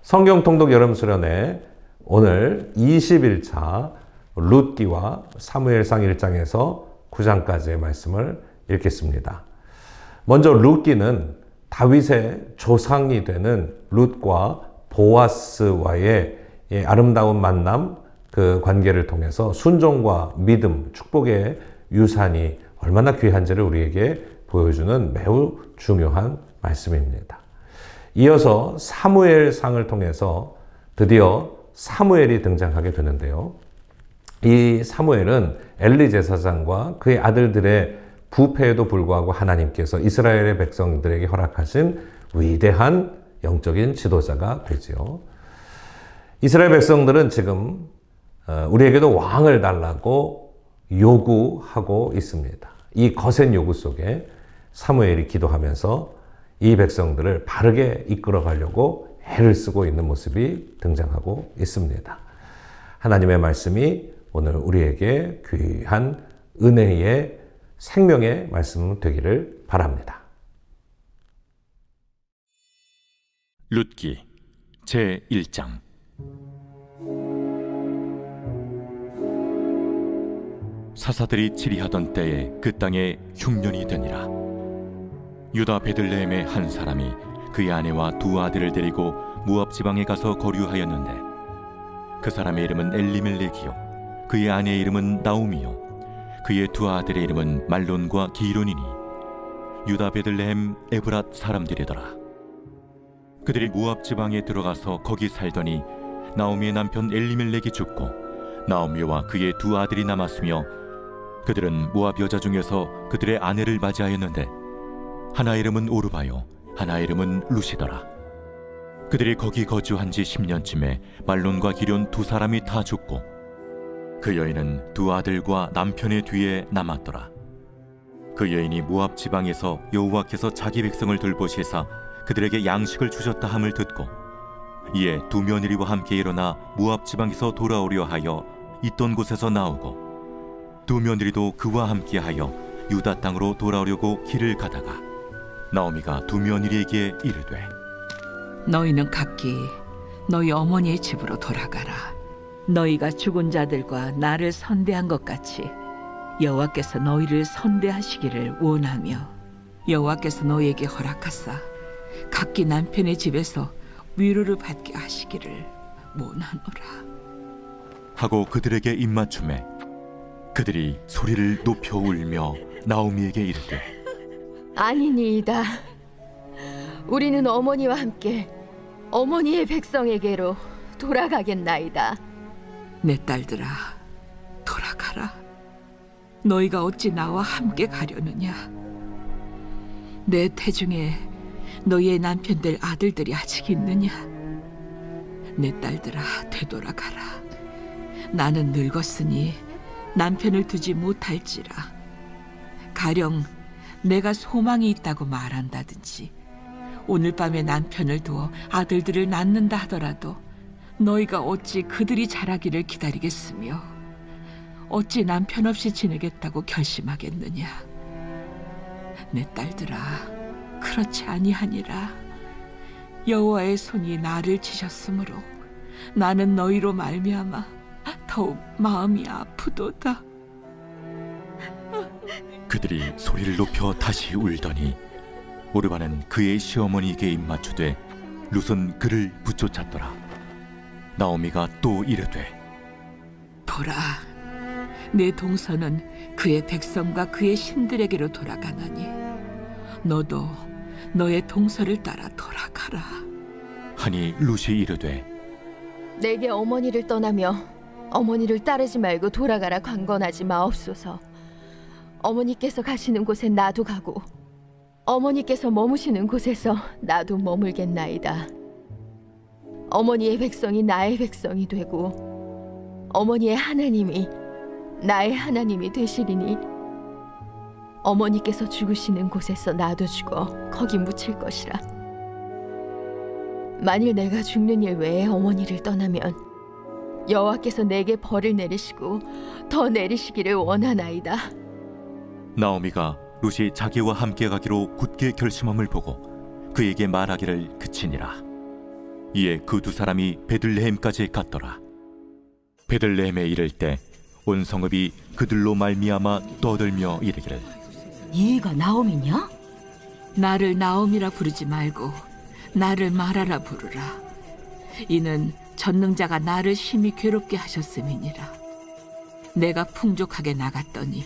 성경 통독 여름 수련회 오늘 21차 룻기와 사무엘상 1장에서 9장까지의 말씀을 읽겠습니다. 먼저 룻기는 다윗의 조상이 되는 룻과 보아스와의 아름다운 만남, 그 관계를 통해서 순종과 믿음, 축복의 유산이 얼마나 귀한지를 우리에게 보여주는 매우 중요한 말씀입니다. 이어서 사무엘상을 통해서 드디어 사무엘이 등장하게 되는데요. 이 사무엘은 엘리 제사장과 그의 아들들의 부패에도 불구하고 하나님께서 이스라엘의 백성들에게 허락하신 위대한 영적인 지도자가 되지요. 이스라엘 백성들은 지금 우리에게도 왕을 달라고 요구하고 있습니다. 이 거센 요구 속에 사무엘이 기도하면서 이 백성들을 바르게 이끌어 가려고 애를 쓰고 있는 모습이 등장하고 있습니다. 하나님의 말씀이 오늘 우리에게 귀한 은혜의 생명의 말씀 되기를 바랍니다. 룻기 제1장. 사사들이 치리하던 때에 그 땅에 흉년이 되니라. 유다 베들레헴의 한 사람이 그의 아내와 두 아들을 데리고 모압 지방에 가서 거류하였는데, 그 사람의 이름은 엘리멜렉이요 그의 아내의 이름은 나오미요 그의 두 아들의 이름은 말론과 기론이니 유다 베들레헴 에브랏 사람들이더라. 그들이 모압 지방에 들어가서 거기 살더니 나오미의 남편 엘리멜렉이 죽고 나오미와 그의 두 아들이 남았으며, 그들은 모압 여자 중에서 그들의 아내를 맞이하였는데 하나 이름은 오르바요 하나 이름은 루시더라. 그들이 거기 거주한 지 10년쯤에 말론과 기론 두 사람이 다 죽고 그 여인은 두 아들과 남편의 뒤에 남았더라. 그 여인이 모압 지방에서 여호와께서 자기 백성을 돌보시사 그들에게 양식을 주셨다 함을 듣고 이에 두 며느리와 함께 일어나 모압 지방에서 돌아오려 하여 있던 곳에서 나오고, 두 며느리도 그와 함께하여 유다 땅으로 돌아오려고 길을 가다가 나오미가 두 며느리에게 이르되, 너희는 각기 너희 어머니의 집으로 돌아가라. 너희가 죽은 자들과 나를 선대한 것 같이 여호와께서 너희를 선대하시기를 원하며, 여호와께서 너희에게 허락하사 각기 남편의 집에서 위로를 받게 하시기를 원하노라 하고 그들에게 입맞춤에 그들이 소리를 높여 울며 나오미에게 이르되, 아니니이다. 우리는 어머니와 함께 어머니의 백성에게로 돌아가겠나이다. 내 딸들아, 돌아가라. 너희가 어찌 나와 함께 가려느냐? 내 태중에 너희의 남편들 아들들이 아직 있느냐? 내 딸들아, 되돌아가라. 나는 늙었으니 남편을 두지 못할지라. 가령 내가 소망이 있다고 말한다든지 오늘 밤에 남편을 두어 아들들을 낳는다 하더라도 너희가 어찌 그들이 자라기를 기다리겠으며 어찌 남편 없이 지내겠다고 결심하겠느냐? 내 딸들아, 그렇지 아니하니라. 여호와의 손이 나를 치셨으므로 나는 너희로 말미암아 더욱 마음이 아프도다. 그들이 소리를 높여 다시 울더니 오르바는 그의 시어머니에게 입맞추되 룻은 그를 붙쫓았더라. 나오미가 또 이르되, 보라, 내 동서는 그의 백성과 그의 신들에게로 돌아가나니 너도 너의 동서를 따라 돌아가라 하니 룻이 이르되, 내게 어머니를 떠나며 어머니를 따르지 말고 돌아가라 강건하지 마옵소서. 어머니께서 가시는 곳에 나도 가고 어머니께서 머무시는 곳에서 나도 머물겠나이다. 어머니의 백성이 나의 백성이 되고 어머니의 하나님이 나의 하나님이 되시리니 어머니께서 죽으시는 곳에서 나도 죽어 거기 묻힐 것이라. 만일 내가 죽는 일 외에 어머니를 떠나면 여호와께서 내게 벌을 내리시고 더 내리시기를 원하나이다. 나오미가 룻이 자기와 함께 가기로 굳게 결심함을 보고 그에게 말하기를 그치니라. 이에 그 두 사람이 베들레헴까지 갔더라. 베들레헴에 이를 때 온 성읍이 그들로 말미암아 떠들며 이르기를 얘가 나옴이냐? 나를 나옴이라 부르지 말고 나를 마라라 부르라. 이는 전능자가 나를 심히 괴롭게 하셨음이니라. 내가 풍족하게 나갔더니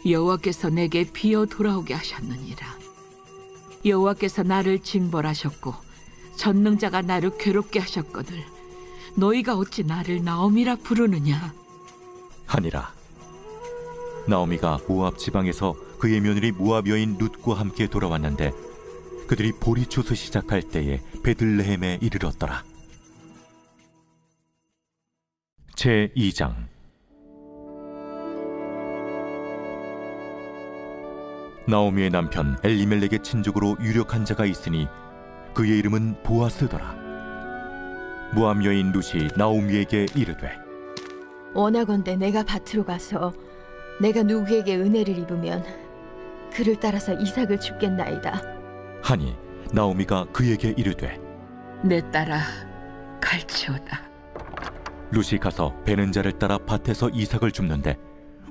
여호와께서 내게 비어 돌아오게 하셨느니라. 여호와께서 나를 징벌하셨고 전능자가 나를 괴롭게 하셨거늘 너희가 어찌 나를 나옴이라 부르느냐? 하니라. 나오미가 모압 지방에서 그의 며느리 모압 여인 룻과 함께 돌아왔는데 그들이 보리초소 시작할 때에 베들레헴에 이르렀더라. 제2장. 나오미의 남편 엘리멜렉의 친족으로 유력한 자가 있으니 그의 이름은 보아스더라. 모압 여인 룻이 나오미에게 이르되 원하건대 내가 밭으로 가서 내가 누구에게 은혜를 입으면 그를 따라서 이삭을 줍겠나이다. 하니 나오미가 그에게 이르되 내 딸아 갈치오다. 룻이 가서 베는 자를 따라 밭에서 이삭을 줍는데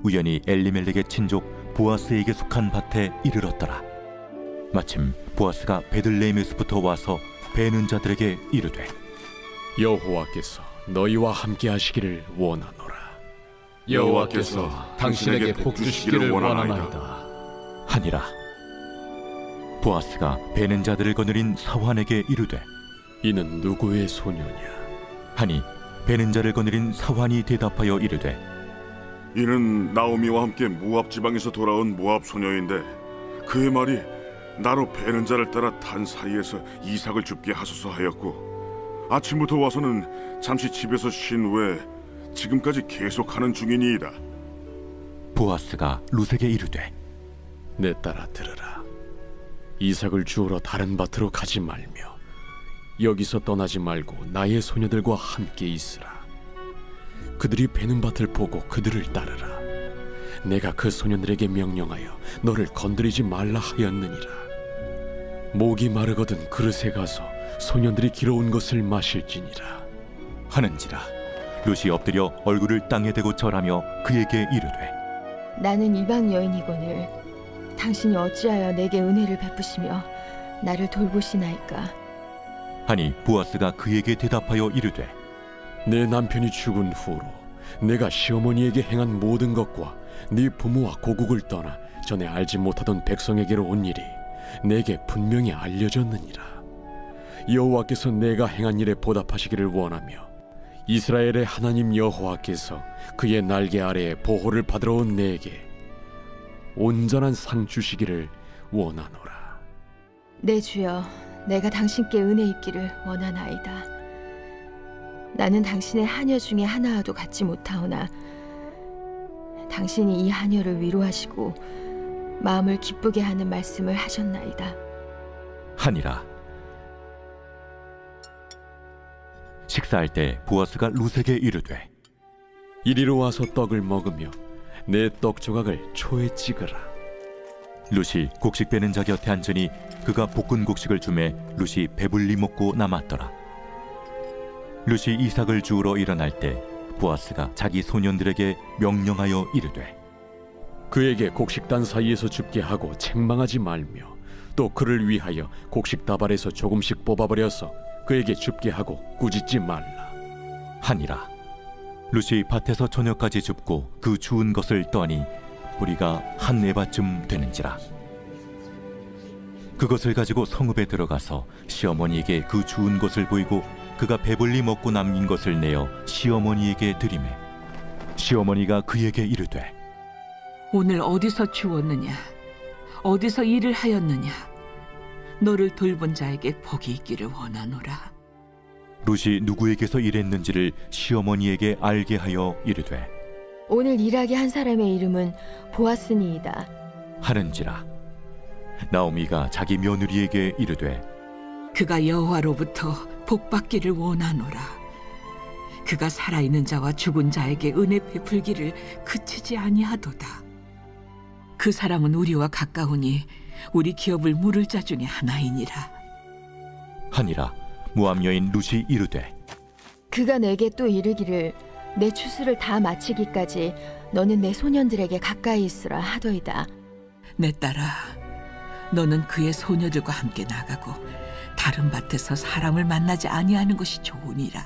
우연히 엘리멜렉의 친족 보아스에게 속한 밭에 이르렀더라. 마침 보아스가 베들레헴에서부터 와서 베는 자들에게 이르되 여호와께서 너희와 함께 하시기를 원하노라. 여호와께서 당신에게 복 주시기를 원하나이다. 하니라. 보아스가 베는 자들을 거느린 사환에게 이르되 이는 누구의 소녀냐? 하니 베는 자를 거느린 사환이 대답하여 이르되 이는 나오미와 함께 모압 지방에서 돌아온 모압 소녀인데 그의 말이 나로 베는 자를 따라 단 사이에서 이삭을 줍게 하소서 하였고 아침부터 와서는 잠시 집에서 쉰 후에 지금까지 계속하는 중이니이다. 보아스가 룻에게 이르되 내 딸아 들으라. 이삭을 주우러 다른 밭으로 가지 말며 여기서 떠나지 말고 나의 소녀들과 함께 있으라. 그들이 베는 밭을 보고 그들을 따르라. 내가 그 소년들에게 명령하여 너를 건드리지 말라 하였느니라. 목이 마르거든 그릇에 가서 소년들이 길어온 것을 마실지니라. 하는지라. 룻이 엎드려 얼굴을 땅에 대고 절하며 그에게 이르되 나는 이방 여인이거늘 당신이 어찌하여 내게 은혜를 베푸시며 나를 돌보시나이까? 하니 보아스가 그에게 대답하여 이르되 내 남편이 죽은 후로 내가 시어머니에게 행한 모든 것과 네 부모와 고국을 떠나 전에 알지 못하던 백성에게로 온 일이 내게 분명히 알려졌느니라. 여호와께서 내가 행한 일에 보답하시기를 원하며 이스라엘의 하나님 여호와께서 그의 날개 아래에 보호를 받으러 온 내게 온전한 상 주시기를 원하노라. 내 주여, 내가 당신께 은혜 입기를 원하나이다. 나는 당신의 하녀 중에 하나와도 같지 못하오나 당신이 이 하녀를 위로하시고 마음을 기쁘게 하는 말씀을 하셨나이다. 하니라. 식사할 때 보아스가 룻에게 이르되 이리로 와서 떡을 먹으며 내 떡 조각을 초에 찍으라. 룻이 곡식 빼는 자 곁에 앉으니 그가 볶은 곡식을 주매 룻이 배불리 먹고 남았더라. 룻이 이삭을 주우러 일어날 때 보아스가 자기 소년들에게 명령하여 이르되 그에게 곡식단 사이에서 줍게 하고 책망하지 말며 또 그를 위하여 곡식 다발에서 조금씩 뽑아버려서 그에게 줍게 하고 꾸짖지 말라. 하니라. 룻이 밭에서 저녁까지 줍고 그 주운 것을 떠니 뿌리가 한 에바쯤 되는지라. 그것을 가지고 성읍에 들어가서 시어머니에게 그 주운 것을 보이고 그가 배불리 먹고 남긴 것을 내어 시어머니에게 드리매 시어머니가 그에게 이르되 오늘 어디서 주웠느냐? 어디서 일을 하였느냐? 너를 돌본 자에게 복이 있기를 원하노라. 룻이 누구에게서 일했는지를 시어머니에게 알게 하여 이르되 오늘 일하게 한 사람의 이름은 보아스니이다. 하는지라. 나오미가 자기 며느리에게 이르되 그가 여호와로부터 복받기를 원하노라. 그가 살아있는 자와 죽은 자에게 은혜 베풀기를 그치지 아니하도다. 그 사람은 우리와 가까우니 우리 기업을 물을 자 중에 하나이니라. 하니라. 모압 여인 룻이 이르되 그가 내게 또 이르기를 내 추수를 다 마치기까지 너는 내 소년들에게 가까이 있으라 하더이다. 내 딸아, 너는 그의 소녀들과 함께 나가고 다른 밭에서 사람을 만나지 아니하는 것이 좋으니라.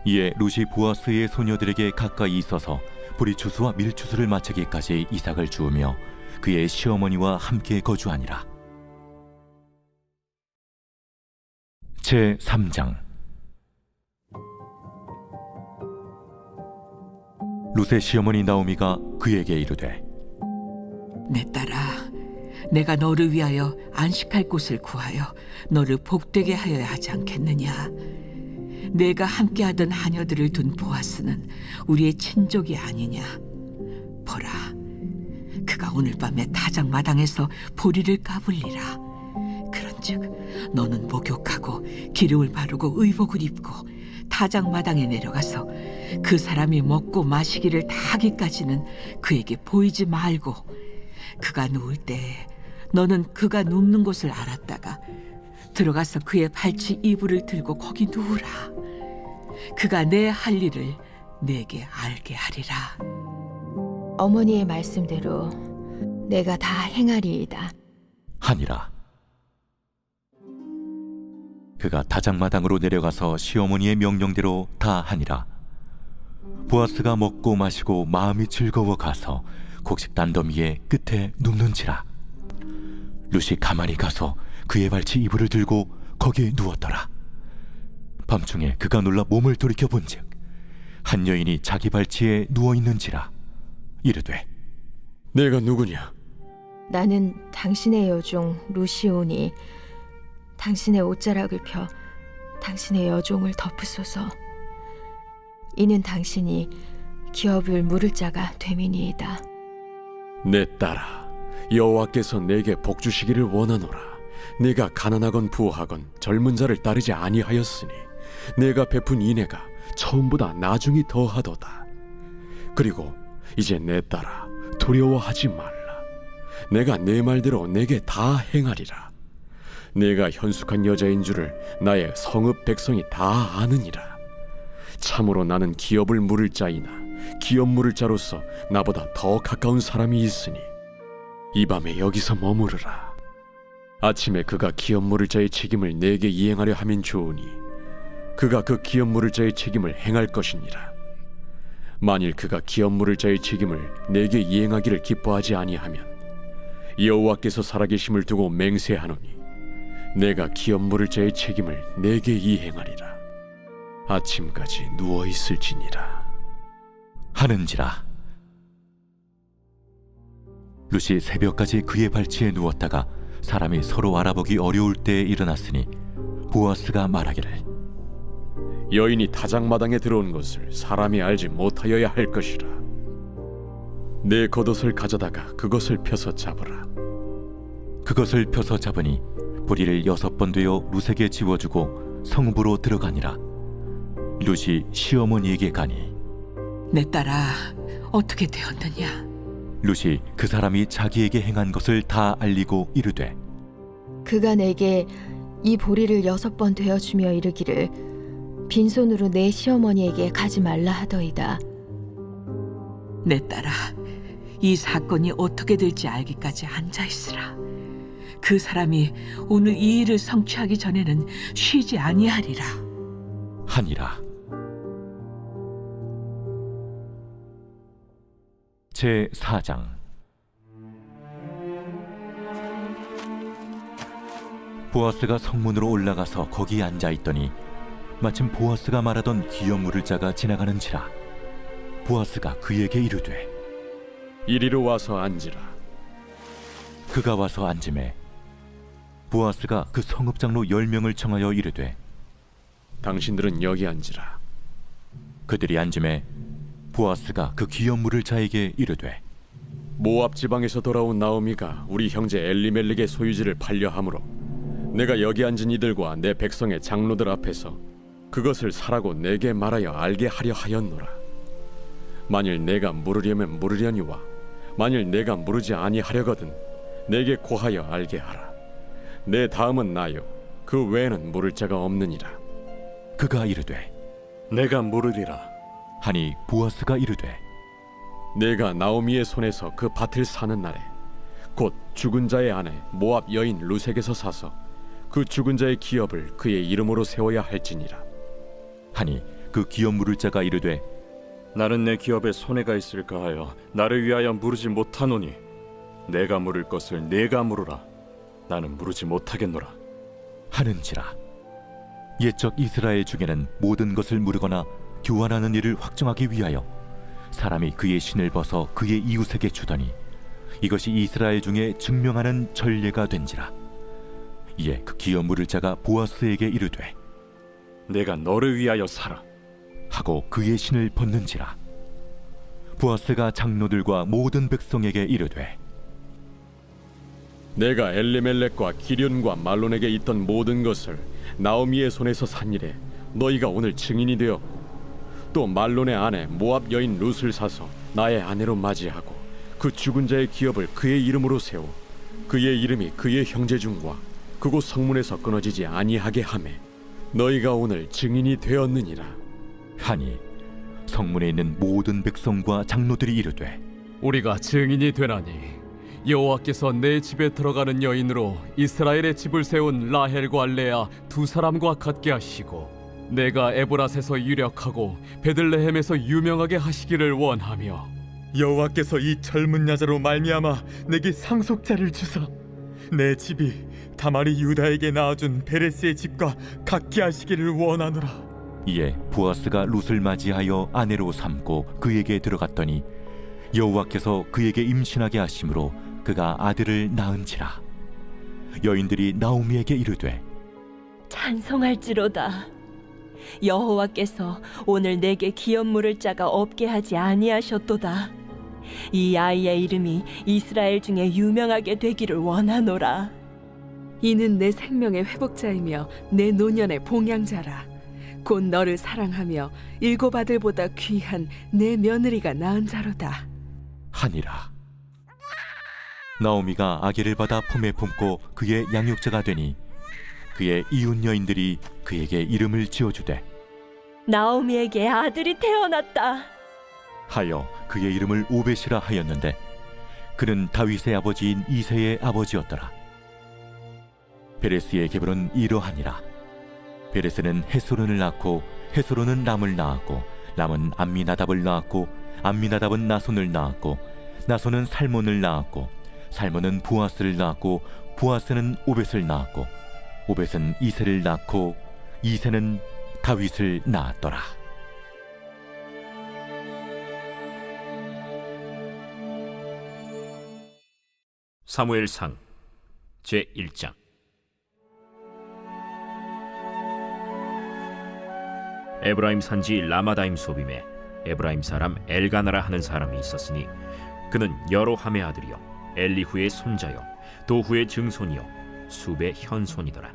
이에 룻이 보아스의 소녀들에게 가까이 있어서 보리추수와 밀추수를 마치기까지 이삭을 주우며 그의 시어머니와 함께 거주하니라. 제3장. 룻의 시어머니 나오미가 그에게 이르되 내 딸아, 내가 너를 위하여 안식할 곳을 구하여 너를 복되게 하여야 하지 않겠느냐. 내가 함께하던 하녀들을 둔 보아스는 우리의 친족이 아니냐. 보라, 그가 오늘 밤에 타작마당에서 보리를 까불리라. 그런즉 너는 목욕하고 기름을 바르고 의복을 입고 타작마당에 내려가서 그 사람이 먹고 마시기를 다 하기까지는 그에게 보이지 말고, 그가 누울 때 너는 그가 눕는 곳을 알았다가 들어가서 그의 발치 이불을 들고 거기 누우라. 그가 내 할 일을 내게 알게 하리라. 어머니의 말씀대로 내가 다 행하리이다. 하니라. 그가 타작마당으로 내려가서 시어머니의 명령대로 다 하니라. 보아스가 먹고 마시고 마음이 즐거워 가서 곡식 단더미의 끝에 눕는지라. 룻이 가만히 가서 그의 발치 이불을 들고 거기에 누웠더라. 밤중에 그가 놀라 몸을 돌이켜 본즉 한 여인이 자기 발치에 누워 있는지라. 이르되 내가 누구냐? 나는 당신의 여종 루시오니 당신의 옷자락을 펴 당신의 여종을 덮으소서. 이는 당신이 기업을 물을 자가 됨이니이다. 내 딸아, 여호와께서 내게 복 주시기를 원하노라. 내가 가난하건 부하건 젊은 자를 따르지 아니하였으니 내가 베푼 인애가 처음보다 나중이 더하도다. 그리고 이제 내 딸아, 두려워하지 말라. 내가 내 말대로 내게 다 행하리라. 내가 현숙한 여자인 줄을 나의 성읍 백성이 다 아느니라. 참으로 나는 기업을 물을 자이나 기업 물을 자로서 나보다 더 가까운 사람이 있으니 이 밤에 여기서 머무르라. 아침에 그가 기업 물을 자의 책임을 내게 이행하려 하면 좋으니 그가 그 기업 물을 자의 책임을 행할 것이니라. 만일 그가 기업 물을 자의 책임을 내게 이행하기를 기뻐하지 아니하면 여호와께서 살아계심을 두고 맹세하노니 내가 기업 물을 자의 책임을 내게 이행하리라. 아침까지 누워 있을지니라 하는지라. 룻이 새벽까지 그의 발치에 누웠다가 사람이 서로 알아보기 어려울 때에 일어났으니 보아스가 말하기를 여인이 타작마당에 들어온 것을 사람이 알지 못하여야 할 것이라. 내 겉옷을 가져다가 그것을 펴서 잡으라. 그것을 펴서 잡으니 보리를 6번 되어 룻에게 지워주고 성읍으로 들어가니라. 룻이 시어머니에게 가니 내 딸아, 어떻게 되었느냐. 룻이 그 사람이 자기에게 행한 것을 다 알리고 이르되 그가 내게 이 보리를 6번 되어주며 이르기를 빈손으로 내 시어머니에게 가지 말라 하더이다. 내 딸아, 이 사건이 어떻게 될지 알기까지 앉아있으라. 그 사람이 오늘 이 일을 성취하기 전에는 쉬지 아니하리라. 하니라. 제4장. 보아스가 성문으로 올라가서 거기 앉아있더니 마침 보아스가 말하던 기업 물을 자가 지나가는지라. 보아스가 그에게 이르되 이리로 와서 앉으라. 그가 와서 앉음에 보아스가 그 성읍 장로 10명을 청하여 이르되 당신들은 여기 앉으라. 그들이 앉음에 보아스가 그 기업 물을 자에게 이르되 모압 지방에서 돌아온 나오미가 우리 형제 엘리멜렉의 소유지를 팔려하므로 내가 여기 앉은 이들과 내 백성의 장로들 앞에서 그것을 사라고 내게 말하여 알게 하려 하였노라. 만일 내가 물으려면 물으려니와 만일 내가 물으지 아니하려거든 내게 고하여 알게 하라. 내 다음은 나요 그 외에는 물을 자가 없느니라. 그가 이르되 내가 물으리라. 하니 보아스가 이르되 내가 나오미의 손에서 그 밭을 사는 날에 곧 죽은 자의 아내 모압 여인 루색에서 사서 그 죽은 자의 기업을 그의 이름으로 세워야 할지니라. 하니 그 기업 물을 자가 이르되 나는 내 기업에 손해가 있을까 하여 나를 위하여 물으지 못하노니 내가 물을 것을 내가 물으라. 나는 물으지 못하겠노라. 하는지라. 옛적 이스라엘 중에는 모든 것을 물으거나 교환하는 일을 확정하기 위하여 사람이 그의 신을 벗어 그의 이웃에게 주더니 이것이 이스라엘 중에 증명하는 전례가 된지라. 이에 그 기업 물을 자가 보아스에게 이르되 내가 너를 위하여 살아. 하고 그의 신을 벗는지라. 보아스가 장로들과 모든 백성에게 이르되 내가 엘리멜렉과 기련과 말론에게 있던 모든 것을 나오미의 손에서 산 일에 너희가 오늘 증인이 되었고 또 말론의 아내 모압 여인 룻을 사서 나의 아내로 맞이하고 그 죽은 자의 기업을 그의 이름으로 세워 그의 이름이 그의 형제 중과 그곳 성문에서 끊어지지 아니하게 하매 너희가 오늘 증인이 되었느니라. 하니 성문에 있는 모든 백성과 장로들이 이르되 우리가 증인이 되나니 여호와께서 내 집에 들어가는 여인으로 이스라엘의 집을 세운 라헬과 레아 두 사람과 같게 하시고 내가 에브라스에서 유력하고 베들레헴에서 유명하게 하시기를 원하며 여호와께서 이 젊은 여자로 말미암아 내게 상속자를 주사 내 집이 다말이 유다에게 낳아준 베레스의 집과 같게 하시기를 원하노라. 이에 보아스가 룻을 맞이하여 아내로 삼고 그에게 들어갔더니 여호와께서 그에게 임신하게 하심으로 그가 아들을 낳은지라. 여인들이 나오미에게 이르되 찬송할지로다. 여호와께서 오늘 내게 기업 물을 자가 없게 하지 아니하셨도다. 이 아이의 이름이 이스라엘 중에 유명하게 되기를 원하노라. 이는 내 생명의 회복자이며 내 노년의 봉양자라. 곧 너를 사랑하며 일곱 아들보다 귀한 내 며느리가 낳은 자로다. 하니라. 나오미가 아기를 받아 품에 품고 그의 양육자가 되니 그의 이웃 여인들이 그에게 이름을 지어주되 나오미에게 아들이 태어났다 하여 그의 이름을 오벳이라 하였는데 그는 다윗의 아버지인 이새의 아버지였더라. 베레스의 계보는 이러하니라. 베레스는 헤스론을 낳고 헤스론은 람을 낳았고 람은 암미나답을 낳았고 암미나답은 나손을 낳았고 나손은 살몬을 낳았고 살몬은 보아스를 낳았고 보아스는 오벳을 낳았고 오벳은 이새를 낳고 이새는 다윗을 낳았더라. 사무엘상 제1장. 에브라임 산지 라마다임 소빔에 에브라임 사람 엘가나라 하는 사람이 있었으니 그는 여로함의 아들이요 엘리후의 손자요 도후의 증손이요 숲의 현손이더라.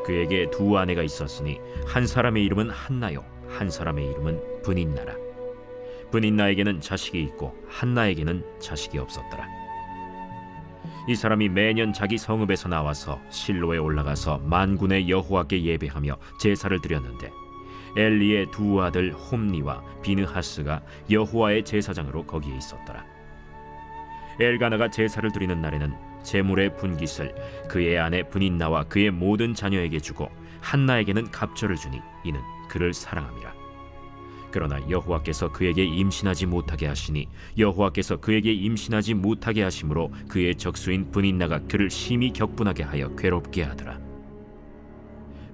그에게 두 아내가 있었으니 한 사람의 이름은 한나요 한 사람의 이름은 브닌나라. 브닌나에게는 자식이 있고 한나에게는 자식이 없었더라. 이 사람이 매년 자기 성읍에서 나와서 실로에 올라가서 만군의 여호와께 예배하며 제사를 드렸는데 엘리의 두 아들 홈니와 비느하스가 여호와의 제사장으로 거기에 있었더라. 엘가나가 제사를 드리는 날에는 제물의 분깃을 그의 아내 브닌나와 그의 모든 자녀에게 주고 한나에게는 갑절을 주니 이는 그를 사랑함이라. 그러나 여호와께서 그에게 임신하지 못하게 하시니 여호와께서 그에게 임신하지 못하게 하심으로 그의 적수인 브닌나가 그를 심히 격분하게 하여 괴롭게 하더라.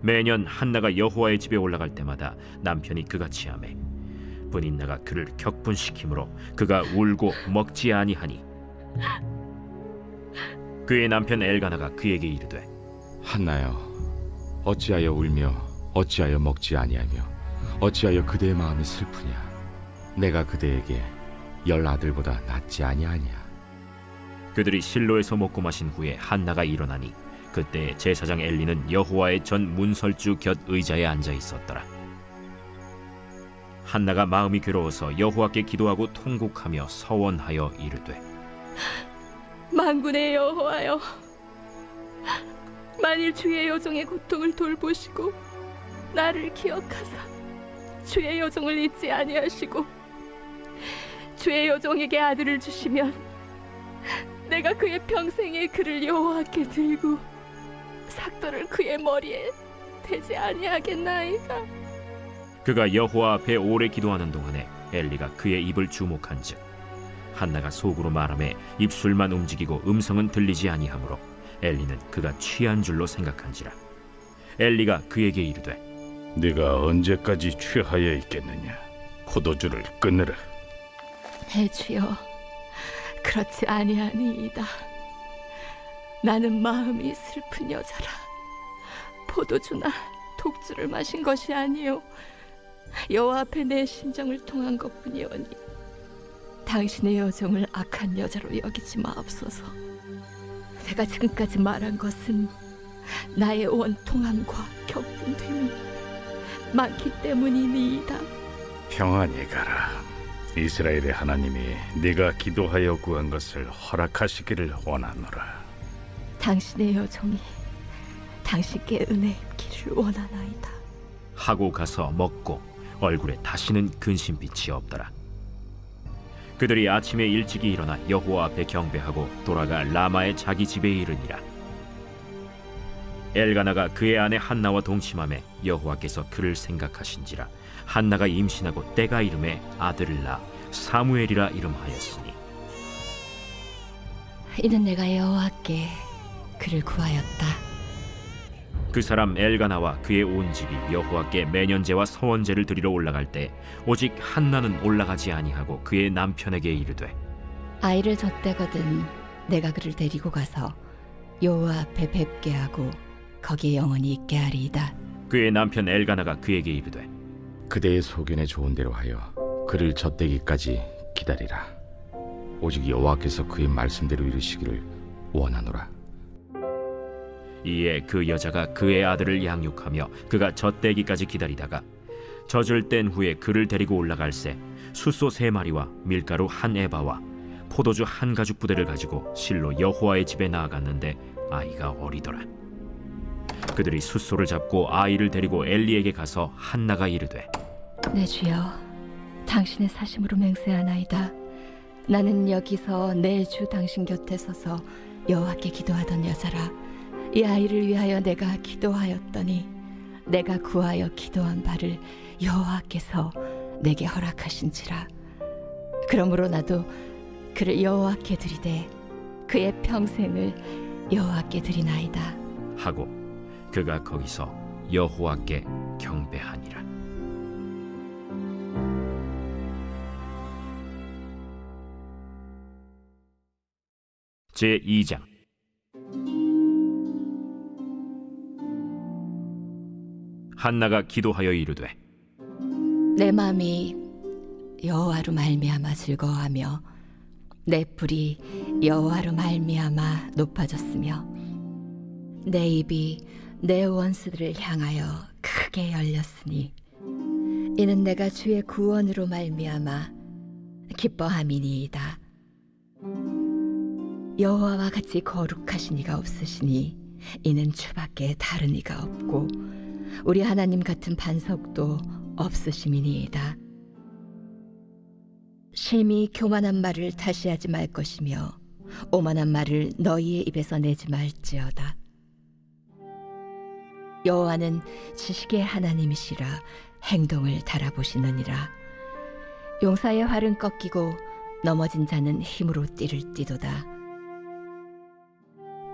매년 한나가 여호와의 집에 올라갈 때마다 남편이 그같이 하매 브닌나가 그를 격분시키므로 그가 울고 먹지 아니하니 그의 남편 엘가나가 그에게 이르되 한나여 어찌하여 울며 어찌하여 먹지 아니하며 어찌하여 그대의 마음이 슬프냐. 내가 그대에게 10 아들보다 낫지 아니하냐. 그들이 실로에서 먹고 마신 후에 한나가 일어나니 그때 제사장 엘리는 여호와의 전 문설주 곁 의자에 앉아 있었더라. 한나가 마음이 괴로워서 여호와께 기도하고 통곡하며 서원하여 이르되 만군의 여호와여 만일 주의 여종의 고통을 돌보시고 나를 기억하사 주의 여종을 잊지 아니하시고 주의 여종에게 아들을 주시면 내가 그의 평생에 그를 여호와께 들고 삭도를 그의 머리에 대지 아니하겠나이까. 그가 여호와 앞에 오래 기도하는 동안에 엘리가 그의 입을 주목한즉 한나가 속으로 말하매 입술만 움직이고 음성은 들리지 아니하므로 엘리는 그가 취한 줄로 생각한지라. 엘리가 그에게 이르되 네가 언제까지 취하여 있겠느냐? 포도주를 끊으라. 내 주여, 그렇지 아니하니이다. 나는 마음이 슬픈 여자라. 포도주나 독주를 마신 것이 아니요 여호와 앞에 내 심정을 통한 것뿐이오니 당신의 여종을 악한 여자로 여기지 마옵소서. 내가 지금까지 말한 것은 나의 원통함과 격분됨이 많기 때문이니이다. 평안히 가라. 이스라엘의 하나님이 네가 기도하여 구한 것을 허락하시기를 원하노라. 당신의 여종이 당신께 은혜 입기를 원하나이다. 하고 가서 먹고 얼굴에 다시는 근심빛이 없더라. 그들이 아침에 일찍이 일어나 여호와 앞에 경배하고 돌아가 라마의 자기 집에 이르니라. 엘가나가 그의 아내 한나와 동침하매 여호와께서 그를 생각하신지라. 한나가 임신하고 때가 이름에 아들을 낳아 사무엘이라 이름하였으니 이는 내가 여호와께 그를 구하였다. 그 사람 엘가나와 그의 온 집이 여호와께 매년제와 서원제를 드리러 올라갈 때 오직 한나는 올라가지 아니하고 그의 남편에게 이르되 아이를 젖대거든 내가 그를 데리고 가서 여호와 앞에 뵙게 하고 거기에 영원히 있게 하리이다. 그의 남편 엘가나가 그에게 이르되 그대의 소견에 좋은 대로 하여 그를 젖대기까지 기다리라. 오직 여호와께서 그의 말씀대로 이루시기를 원하노라. 이에 그 여자가 그의 아들을 양육하며 그가 젖대기까지 기다리다가 젖을 뗀 후에 그를 데리고 올라갈새 숫소 3마리와 밀가루 1에바와 포도주 1가죽 부대를 가지고 실로 여호와의 집에 나아갔는데 아이가 어리더라. 그들이 숫소를 잡고 아이를 데리고 엘리에게 가서 한나가 이르되 내 주여, 당신의 사심으로 맹세하나이다. 나는 여기서 내 주 당신 곁에 서서 여호와께 기도하던 여자라. 이 아이를 위하여 내가 기도하였더니 내가 구하여 기도한 바를 여호와께서 내게 허락하신지라. 그러므로 나도 그를 여호와께 드리되 그의 평생을 여호와께 드리나이다 하고 그가 거기서 여호와께 경배하니라. 제2장. 한나가 기도하여 이르되 내 마음이 여호와로 말미암아 즐거워하며 내 뿔이 여호와로 말미암아 높아졌으며 내 입이 내 원수들을 향하여 크게 열렸으니 이는 내가 주의 구원으로 말미암아 기뻐함이니이다. 여호와와 같이 거룩하신 이가 없으시니 이는 주밖에 다른 이가 없고 우리 하나님 같은 반석도 없으심이니이다. 심히 교만한 말을 다시 하지 말 것이며 오만한 말을 너희의 입에서 내지 말지어다. 여호와는 지식의 하나님이시라 행동을 달아보시느니라. 용사의 활은 꺾이고 넘어진 자는 힘으로 띠를 띠도다.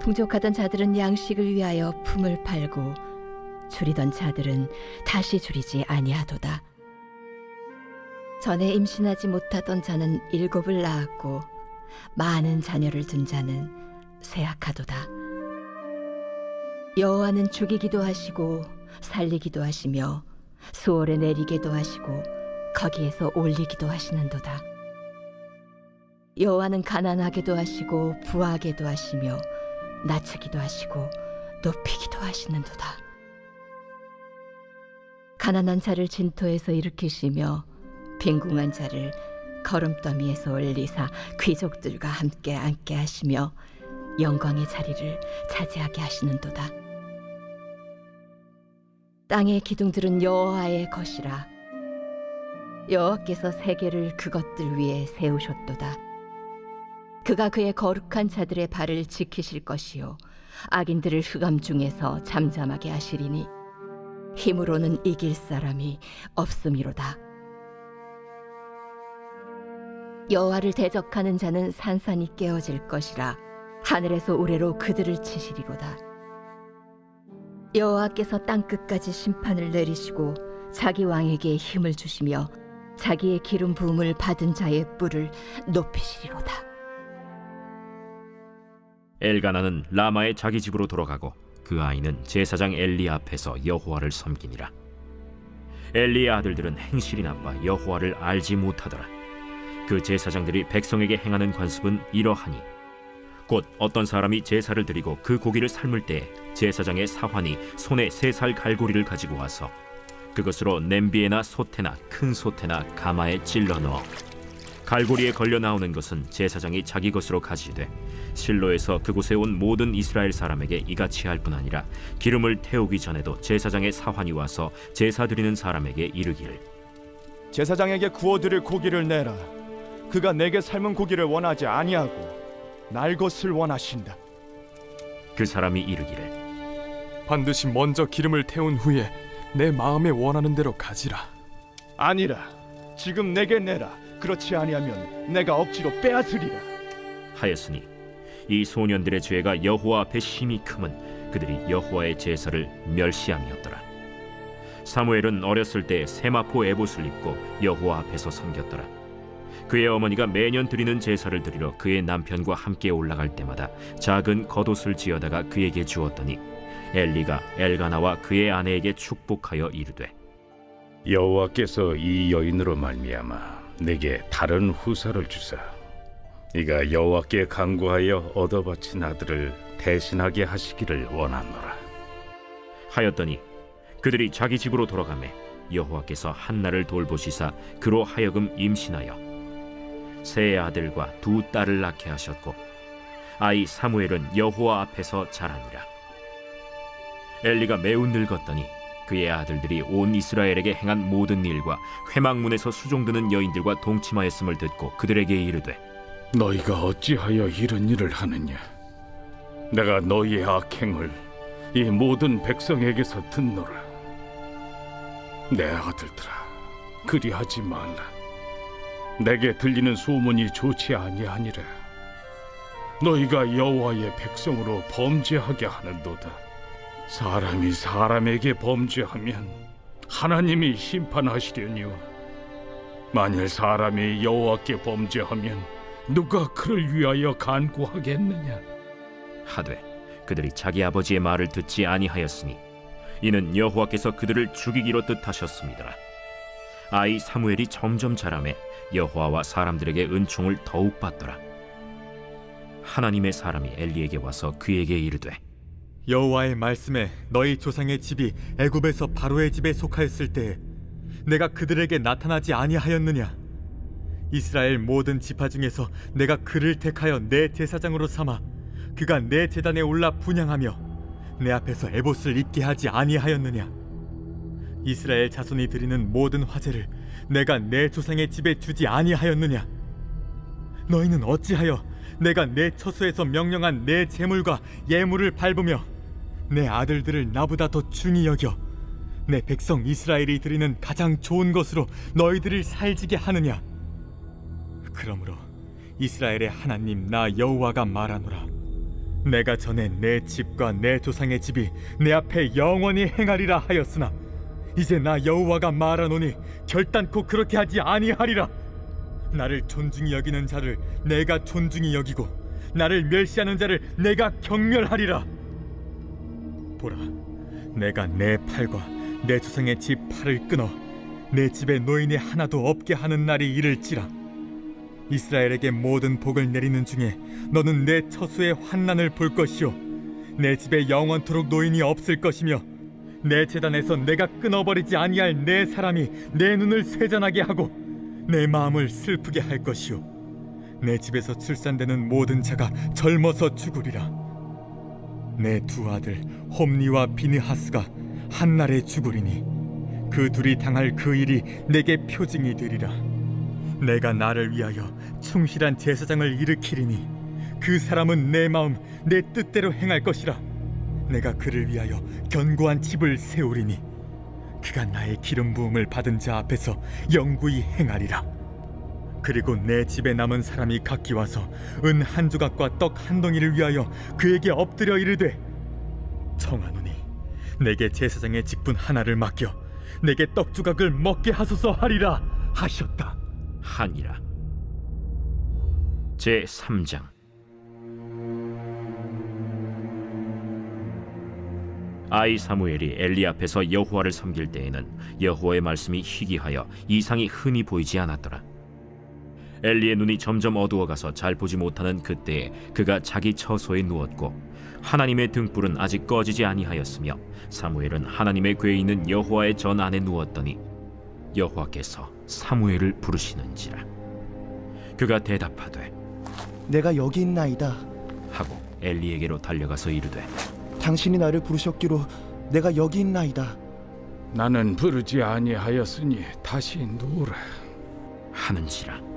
풍족하던 자들은 양식을 위하여 품을 팔고 줄이던 자들은 다시 줄이지 아니하도다. 전에 임신하지 못하던 자는 7을 낳았고 많은 자녀를 둔 자는 쇠약하도다. 여호와는 죽이기도 하시고 살리기도 하시며 수월에 내리기도 하시고 거기에서 올리기도 하시는도다. 여호와는 가난하게도 하시고 부하게도 하시며 낮추기도 하시고 높이기도 하시는도다. 가난한 자를 진토에서 일으키시며 빈궁한 자를 거름더미에서 올리사 귀족들과 함께 앉게 하시며 영광의 자리를 차지하게 하시는도다. 땅의 기둥들은 여호와의 것이라. 여호와께서 세계를 그것들 위에 세우셨도다. 그가 그의 거룩한 자들의 발을 지키실 것이요 악인들을 흑암 중에서 잠잠하게 하시리니 힘으로는 이길 사람이 없음이로다. 여호와를 대적하는 자는 산산이 깨어질 것이라. 하늘에서 우레로 그들을 치시리로다. 여호와께서 땅끝까지 심판을 내리시고 자기 왕에게 힘을 주시며 자기의 기름 부음을 받은 자의 뿔을 높이시리로다. 엘가나는 라마의 자기 집으로 돌아가고 그 아이는 제사장 엘리 앞에서 여호와를 섬기니라. 엘리의 아들들은 행실이 나빠 여호와를 알지 못하더라. 그 제사장들이 백성에게 행하는 관습은 이러하니 곧 어떤 사람이 제사를 드리고 그 고기를 삶을 때에 제사장의 사환이 손에 3살 갈고리를 가지고 와서 그것으로 냄비에나 솥에나 큰 솥에나 가마에 찔러 넣어 갈고리에 걸려 나오는 것은 제사장이 자기 것으로 가지되 실로에서 그곳에 온 모든 이스라엘 사람에게 이같이 할 뿐 아니라 기름을 태우기 전에도 제사장의 사환이 와서 제사 드리는 사람에게 이르기를 제사장에게 구워드릴 고기를 내라. 그가 내게 삶은 고기를 원하지 아니하고 날 것을 원하신다. 그 사람이 이르기를 반드시 먼저 기름을 태운 후에 내 마음에 원하는 대로 가지라. 아니라 지금 내게 내라. 그렇지 아니하면 내가 억지로 빼앗으리라 하였으니 이 소년들의 죄가 여호와 앞에 심히 크면 그들이 여호와의 제사를 멸시함이었더라. 사무엘은 어렸을 때 세마포 에봇을 입고 여호와 앞에서 섬겼더라. 그의 어머니가 매년 드리는 제사를 드리러 그의 남편과 함께 올라갈 때마다 작은 겉옷을 지어다가 그에게 주었더니 엘리가 엘가나와 그의 아내에게 축복하여 이르되 여호와께서 이 여인으로 말미암아 내게 다른 후사를 주사 이가 여호와께 간구하여 얻어 바친 아들을 대신하게 하시기를 원하노라 하였더니 그들이 자기 집으로 돌아가매 여호와께서 한나를 돌보시사 그로 하여금 임신하여 세 아들과 2 딸을 낳게 하셨고 아이 사무엘은 여호와 앞에서 자라니라. 엘리가 매우 늙었더니 그의 아들들이 온 이스라엘에게 행한 모든 일과 회막문에서 수종드는 여인들과 동침하였음을 듣고 그들에게 이르되 너희가 어찌하여 이런 일을 하느냐 내가 너희의 악행을 이 모든 백성에게서 듣노라 내 아들들아 그리하지 말라 내게 들리는 소문이 좋지 아니하니라 너희가 여호와의 백성으로 범죄하게 하는도다 사람이 사람에게 범죄하면 하나님이 심판하시려니와 만일 사람이 여호와께 범죄하면 누가 그를 위하여 간구하겠느냐 하되 그들이 자기 아버지의 말을 듣지 아니하였으니 이는 여호와께서 그들을 죽이기로 뜻하셨음이더라. 아이 사무엘이 점점 자라매 여호와와 사람들에게 은총을 더욱 받더라. 하나님의 사람이 엘리에게 와서 그에게 이르되 여호와의 말씀에 너희 조상의 집이 애굽에서 바로의 집에 속하였을 때에 내가 그들에게 나타나지 아니하였느냐 이스라엘 모든 지파 중에서 내가 그를 택하여 내 제사장으로 삼아 그가 내 제단에 올라 분향하며 내 앞에서 에봇을 입게 하지 아니하였느냐 이스라엘 자손이 드리는 모든 화제를 내가 내 조상의 집에 주지 아니하였느냐 너희는 어찌하여 내가 내 처소에서 명령한 내 제물과 예물을 밟으며 내 아들들을 나보다 더 중히 여겨 내 백성 이스라엘이 드리는 가장 좋은 것으로 너희들을 살지게 하느냐 그러므로 이스라엘의 하나님 나 여호와가 말하노라 내가 전에 내 집과 내 조상의 집이 내 앞에 영원히 행하리라 하였으나 이제 나 여호와가 말하노니 결단코 그렇게 하지 아니하리라 나를 존중히 여기는 자를 내가 존중히 여기고 나를 멸시하는 자를 내가 경멸하리라 보라 내가 내 팔과 내 조상의 집 팔을 끊어 내 집에 노인이 하나도 없게 하는 날이 이를지라 이스라엘에게 모든 복을 내리는 중에 너는 내 처소의 환난을 볼 것이요 내 집에 영원토록 노인이 없을 것이며 내 제단에서 내가 끊어버리지 아니할 내 사람이 내 눈을 쇠잔하게 하고 내 마음을 슬프게 할 것이요 내 집에서 출산되는 모든 자가 젊어서 죽으리라 내 2 아들 홈니와 비느하스가 한날에 죽으리니 그 둘이 당할 그 일이 내게 표징이 되리라. 내가 나를 위하여 충실한 제사장을 일으키리니 그 사람은 내 마음 내 뜻대로 행할 것이라. 내가 그를 위하여 견고한 집을 세우리니 그가 나의 기름 부음을 받은 자 앞에서 영구히 행하리라. 그리고 내 집에 남은 사람이 각기 와서 은 한 조각과 떡 한 덩이를 위하여 그에게 엎드려 이르되, 청하노니 내게 제사장의 직분 하나를 맡겨 내게 떡 조각을 먹게 하소서 하리라 하셨다. 하니라. 제 3장. 아이 사무엘이 엘리 앞에서 여호와를 섬길 때에는 여호와의 말씀이 희귀하여 이상이 흔히 보이지 않았더라. 엘리의 눈이 점점 어두워가서 잘 보지 못하는 그때에 그가 자기 처소에 누웠고 하나님의 등불은 아직 꺼지지 아니하였으며 사무엘은 하나님의 궤에 있는 여호와의 전 안에 누웠더니 여호와께서 사무엘을 부르시는지라. 그가 대답하되 내가 여기 있나이다 하고 엘리에게로 달려가서 이르되 당신이 나를 부르셨기로 내가 여기 있나이다. 나는 부르지 아니하였으니 다시 누우라 하는지라.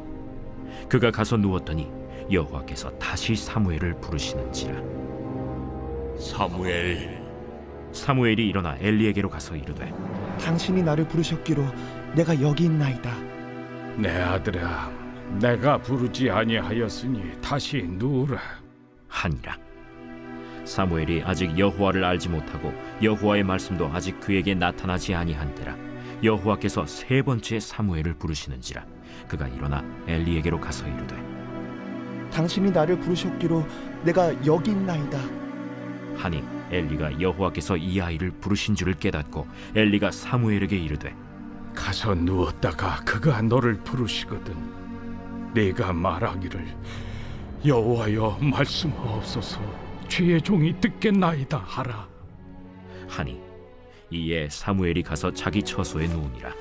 그가 가서 누웠더니 여호와께서 다시 사무엘을 부르시는지라. 사무엘. 사무엘이 일어나 엘리에게로 가서 이르되 당신이 나를 부르셨기로 내가 여기 있나이다. 내 아들아, 내가 부르지 아니하였으니 다시 누우라 하니라. 사무엘이 아직 여호와를 알지 못하고 여호와의 말씀도 아직 그에게 나타나지 아니한때라 여호와께서 세 번째 사무엘을 부르시는지라. 그가 일어나 엘리에게로 가서 이르되 당신이 나를 부르셨기로 내가 여기 있나이다 하니 엘리가 여호와께서 이 아이를 부르신 줄을 깨닫고 엘리가 사무엘에게 이르되 가서 누웠다가 그가 너를 부르시거든 네가 말하기를 여호와여 말씀하옵소서 주의 종이 듣겠나이다 하라 하니 이에 사무엘이 가서 자기 처소에 누우니라.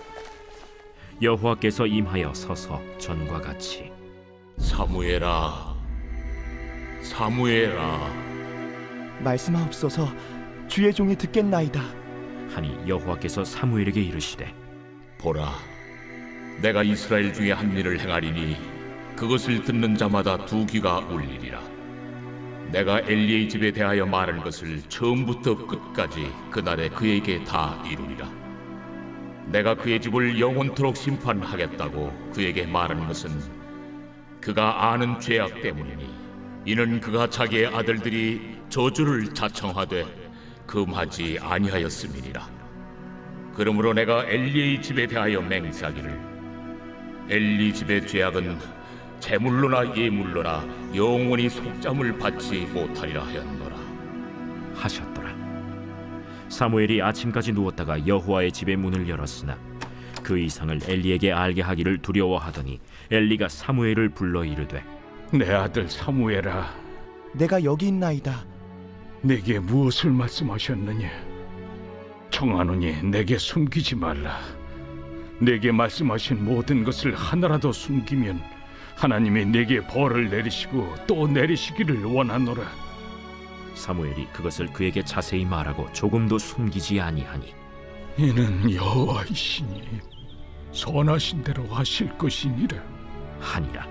여호와께서 임하여 서서 전과 같이 사무엘아, 사무엘아, 말씀하옵소서 주의 종이 듣겠나이다 하니 여호와께서 사무엘에게 이르시되 보라, 내가 이스라엘 중에 한 일을 행하리니 그것을 듣는 자마다 두 귀가 울리리라. 내가 엘리의 집에 대하여 말한 것을 처음부터 끝까지 그날에 그에게 다 이루리라. 내가 그의 집을 영원토록 심판하겠다고 그에게 말한 것은 그가 아는 죄악 때문이니 이는 그가 자기의 아들들이 저주를 자청하되 금하지 아니하였음이니라. 그러므로 내가 엘리의 집에 대하여 맹세하기를 엘리 집의 죄악은 제물로나 예물로나 영원히 속잠을 받지 못하리라 하였노라 하셨더라. 사무엘이 아침까지 누웠다가 여호와의 집의 문을 열었으나 그 이상을 엘리에게 알게 하기를 두려워하더니 엘리가 사무엘을 불러 이르되 내 아들 사무엘아, 내가 여기 있나이다. 내게 무엇을 말씀하셨느냐? 청하노니 내게 숨기지 말라. 내게 말씀하신 모든 것을 하나라도 숨기면 하나님이 내게 벌을 내리시고 또 내리시기를 원하노라. 사무엘이 그것을 그에게 자세히 말하고 조금도 숨기지 아니하니 이는 여호와이시니 선하신 대로 하실 것이니라 하니라.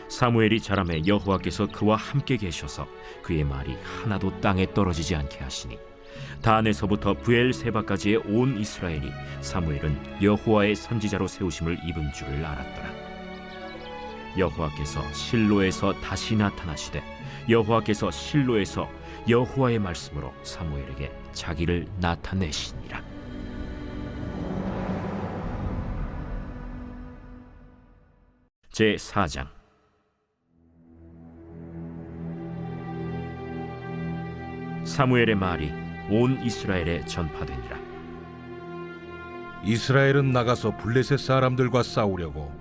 사무엘이 자라매 여호와께서 그와 함께 계셔서 그의 말이 하나도 땅에 떨어지지 않게 하시니 단에서부터 브엘세바까지의 온 이스라엘이 사무엘은 여호와의 선지자로 세우심을 입은 줄을 알았더라. 여호와께서 실로에서 다시 나타나시되 여호와께서 실로에서 여호와의 말씀으로 사무엘에게 자기를 나타내시니라. 제 4장. 사무엘의 말이 온 이스라엘에 전파되니라. 이스라엘은 나가서 블레셋 사람들과 싸우려고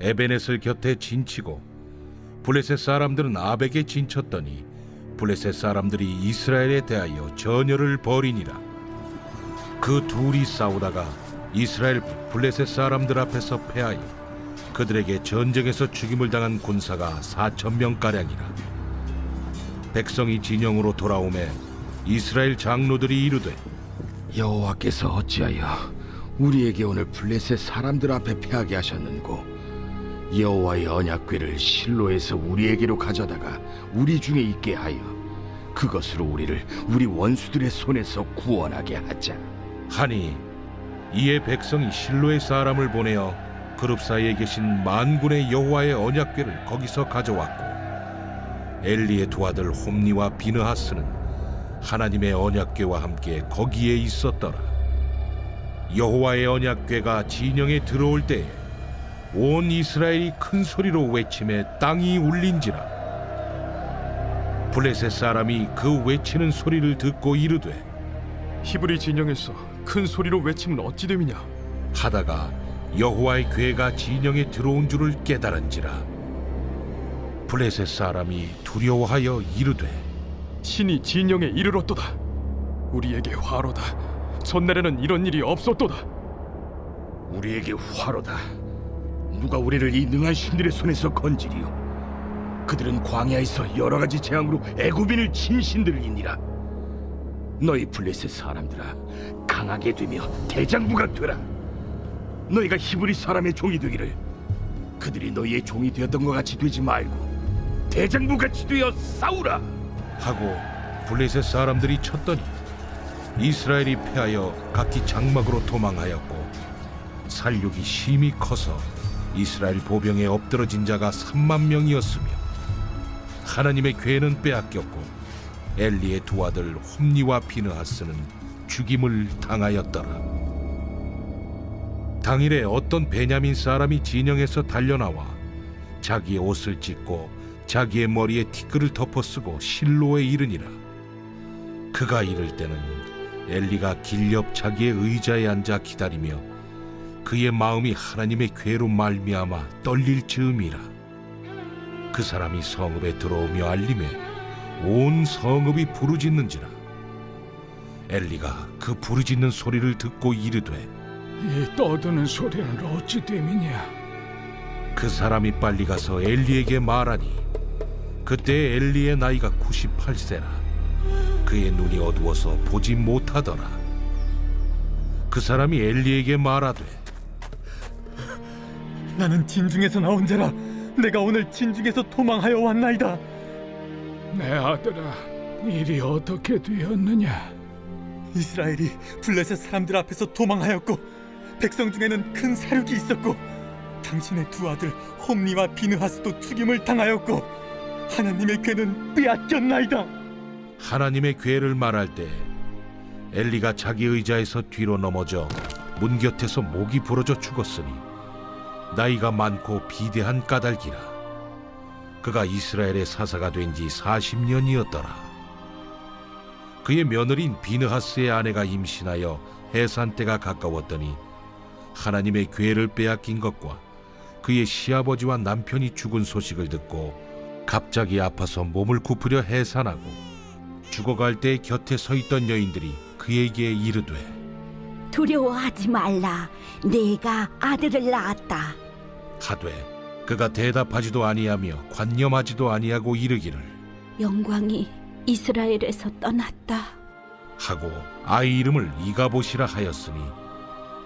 에베넷을 곁에 진치고 블레셋 사람들은 아벡에 진쳤더니 블레셋 사람들이 이스라엘에 대하여 전열을 벌이니라. 그 둘이 싸우다가 이스라엘 블레셋 사람들 앞에서 패하여 그들에게 전쟁에서 죽임을 당한 군사가 4,000명가량이라. 백성이 진영으로 돌아오매 이스라엘 장로들이 이르되 여호와께서 어찌하여 우리에게 오늘 블레셋 사람들 앞에 패하게 하셨는고 여호와의 언약궤를 실로에서 우리에게로 가져다가 우리 중에 있게 하여 그것으로 우리를 우리 원수들의 손에서 구원하게 하자. 하니 이에 백성이 실로의 사람을 보내어 그룹 사이에 계신 만군의 여호와의 언약궤를 거기서 가져왔고 엘리의 두 아들 홈니와 비느하스는 하나님의 언약궤와 함께 거기에 있었더라. 여호와의 언약궤가 진영에 들어올 때에 온 이스라엘이 큰 소리로 외치매 땅이 울린지라. 블레셋 사람이 그 외치는 소리를 듣고 이르되 히브리 진영에서 큰 소리로 외치면 어찌 됨이냐 하다가 여호와의 궤가 진영에 들어온 줄을 깨달은지라. 블레셋 사람이 두려워하여 이르되 신이 진영에 이르렀도다. 우리에게 화로다. 전날에는 이런 일이 없었도다. 우리에게 화로다. 누가 우리를 이 능한 신들의 손에서 건지리요. 그들은 광야에서 여러 가지 재앙으로 애굽인을 친 신들이니라. 너희 블레셋 사람들아, 강하게 되며 대장부가 되라. 너희가 히브리 사람의 종이 되기를 그들이 너희의 종이 되었던 것 같이 되지 말고 대장부같이 되어 싸우라 하고 블레셋 사람들이 쳤더니 이스라엘이 패하여 각기 장막으로 도망하였고 살육이 심히 커서 이스라엘 보병에 엎드러진 자가 3만 명이었으며 하나님의 궤는 빼앗겼고 엘리의 두 아들 홈니와 비느하스는 죽임을 당하였더라. 당일에 어떤 베냐민 사람이 진영에서 달려나와 자기의 옷을 찢고 자기의 머리에 티끌을 덮어쓰고 실로에 이르니라. 그가 이를 때는 엘리가 길 옆 자기의 의자에 앉아 기다리며 그의 마음이 하나님의 궤로 말미암아 떨릴 즈음이라. 그 사람이 성읍에 들어오며 알림에 온 성읍이 부르짖는지라. 엘리가 그 부르짖는 소리를 듣고 이르되 이 떠드는 소리는 어찌 됨이냐? 그 사람이 빨리 가서 엘리에게 말하니 그때 엘리의 나이가 98세라. 그의 눈이 어두워서 보지 못하더라. 그 사람이 엘리에게 말하되 나는 진중에서 나온 자라. 내가 오늘 진중에서 도망하여 왔나이다. 내 아들아, 일이 어떻게 되었느냐? 이스라엘이 블레셋 사람들 앞에서 도망하였고 백성 중에는 큰 사륙이 있었고 당신의 두 아들 홈니와 비느하스도 죽임을 당하였고 하나님의 궤는 빼앗겼나이다. 하나님의 궤를 말할 때 엘리가 자기 의자에서 뒤로 넘어져 문 곁에서 목이 부러져 죽었으니 나이가 많고 비대한 까닭이라. 그가 이스라엘의 사사가 된 지 40년이었더라. 그의 며느리인 비느하스의 아내가 임신하여 해산 때가 가까웠더니 하나님의 궤를 빼앗긴 것과 그의 시아버지와 남편이 죽은 소식을 듣고 갑자기 아파서 몸을 굽으려 해산하고 죽어갈 때 곁에 서 있던 여인들이 그에게 이르되 두려워하지 말라. 내가 아들을 낳았다. 하되 그가 대답하지도 아니하며 관념하지도 아니하고 이르기를 영광이 이스라엘에서 떠났다 하고 아이 이름을 이가봇이라 하였으니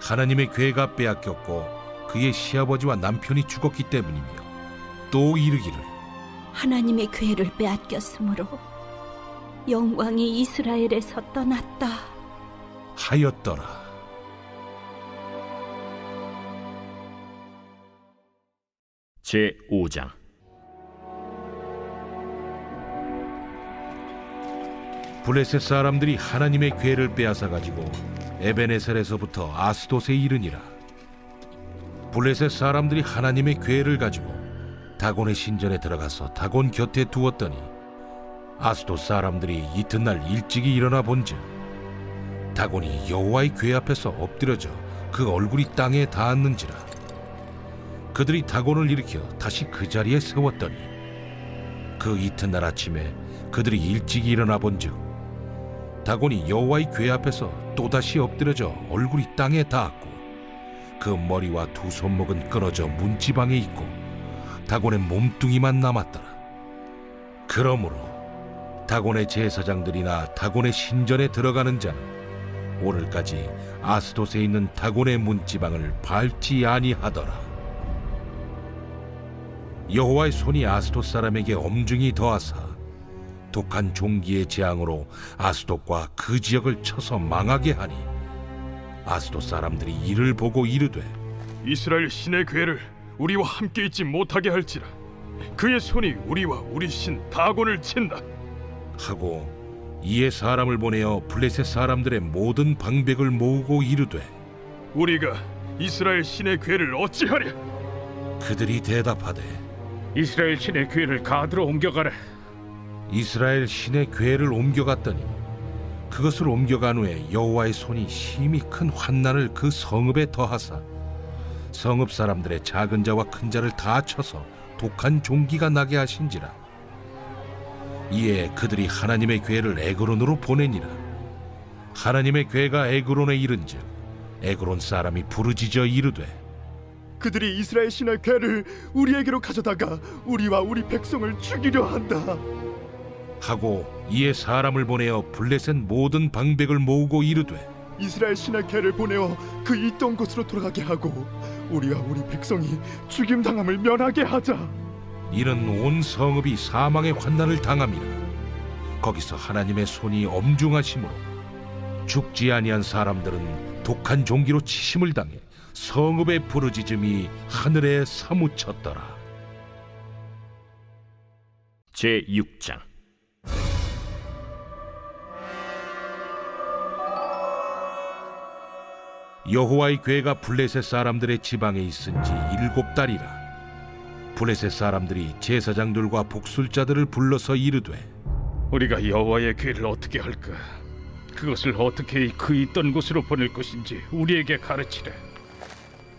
하나님의 궤가 빼앗겼고 그의 시아버지와 남편이 죽었기 때문이며 또 이르기를 하나님의 궤를 빼앗겼으므로 영광이 이스라엘에서 떠났다 하였더라. 제5장 블레셋 사람들이 하나님의 궤를 빼앗아 가지고 에베네셀에서부터 아스돗에 이르니라. 블레셋 사람들이 하나님의 궤를 가지고 다곤의 신전에 들어가서 다곤 곁에 두었더니 아스돗 사람들이 이튿날 일찍이 일어나 본즉 다곤이 여호와의 궤 앞에서 엎드려져 그 얼굴이 땅에 닿았는지라. 그들이 다곤을 일으켜 다시 그 자리에 세웠더니 그 이튿날 아침에 그들이 일찍 일어나 본즉 다곤이 여호와의 궤 앞에서 또다시 엎드려져 얼굴이 땅에 닿았고 그 머리와 두 손목은 끊어져 문지방에 있고 다곤의 몸뚱이만 남았더라. 그러므로 다곤의 제사장들이나 다곤의 신전에 들어가는 자는 오늘까지 아스돗에 있는 다곤의 문지방을 밟지 아니하더라. 여호와의 손이 아스돗 사람에게 엄중히 더하사 독한 종기의 재앙으로 아스돗과 그 지역을 쳐서 망하게 하니 아스돗 사람들이 이를 보고 이르되 이스라엘 신의 괴를 우리와 함께 있지 못하게 할지라. 그의 손이 우리와 우리 신 다곤을 친다 하고 이에 사람을 보내어 블레셋 사람들의 모든 방백을 모으고 이르되 우리가 이스라엘 신의 괴를 어찌하랴? 그들이 대답하되 이스라엘 신의 괴를 가드로 옮겨가라. 이스라엘 신의 궤를 옮겨갔더니 그것을 옮겨간 후에 여호와의 손이 심히 큰 환난을 그 성읍에 더하사 성읍 사람들의 작은 자와 큰 자를 다 쳐서 독한 종기가 나게 하신지라. 이에 그들이 하나님의 궤를 에그론으로 보내니라. 하나님의 궤가 에그론에 이른즉 에그론 사람이 부르짖어 이르되 그들이 이스라엘 신의 궤를 우리에게로 가져다가 우리와 우리 백성을 죽이려 한다 하고 이에 사람을 보내어 블레셋 모든 방백을 모으고 이르되 이스라엘 신의 궤를 보내어 그 있던 곳으로 돌아가게 하고 우리와 우리 백성이 죽임당함을 면하게 하자. 이는 온 성읍이 사망의 환난을 당함이라. 거기서 하나님의 손이 엄중하심으로 죽지 아니한 사람들은 독한 종기로 치심을 당해 성읍의 부르짖음이 하늘에 사무쳤더라. 제6장 여호와의 궤가 블레셋 사람들의 지방에 있은 지 7달이라. 블레셋 사람들이 제사장들과 복술자들을 불러서 이르되 우리가 여호와의 괴를 어떻게 할까? 그것을 어떻게 그 있던 곳으로 보낼 것인지 우리에게 가르치라.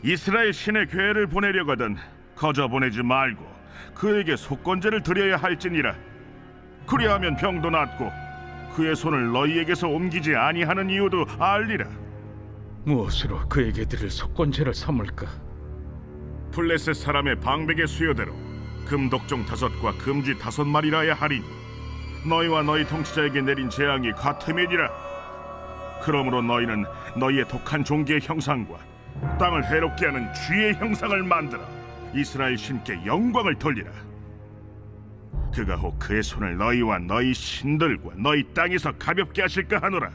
이스라엘 신의 괴를 보내려거든 거저 보내지 말고 그에게 속건제를 드려야 할지니라. 그리하면 병도 낫고 그의 손을 너희에게서 옮기지 아니하는 이유도 알리라. 무엇으로 그에게 드릴 속건제를 삼을까? 블레셋 사람의 방백의 수요대로 금독종 5과 금쥐 5마리라야 하리니 너희와 너희 통치자에게 내린 재앙이 같음이니라. 그러므로 너희는 너희의 독한 종기의 형상과 땅을 해롭게 하는 쥐의 형상을 만들어 이스라엘 신께 영광을 돌리라. 그가 혹 그의 손을 너희와 너희 신들과 너희 땅에서 가볍게 하실까 하노라.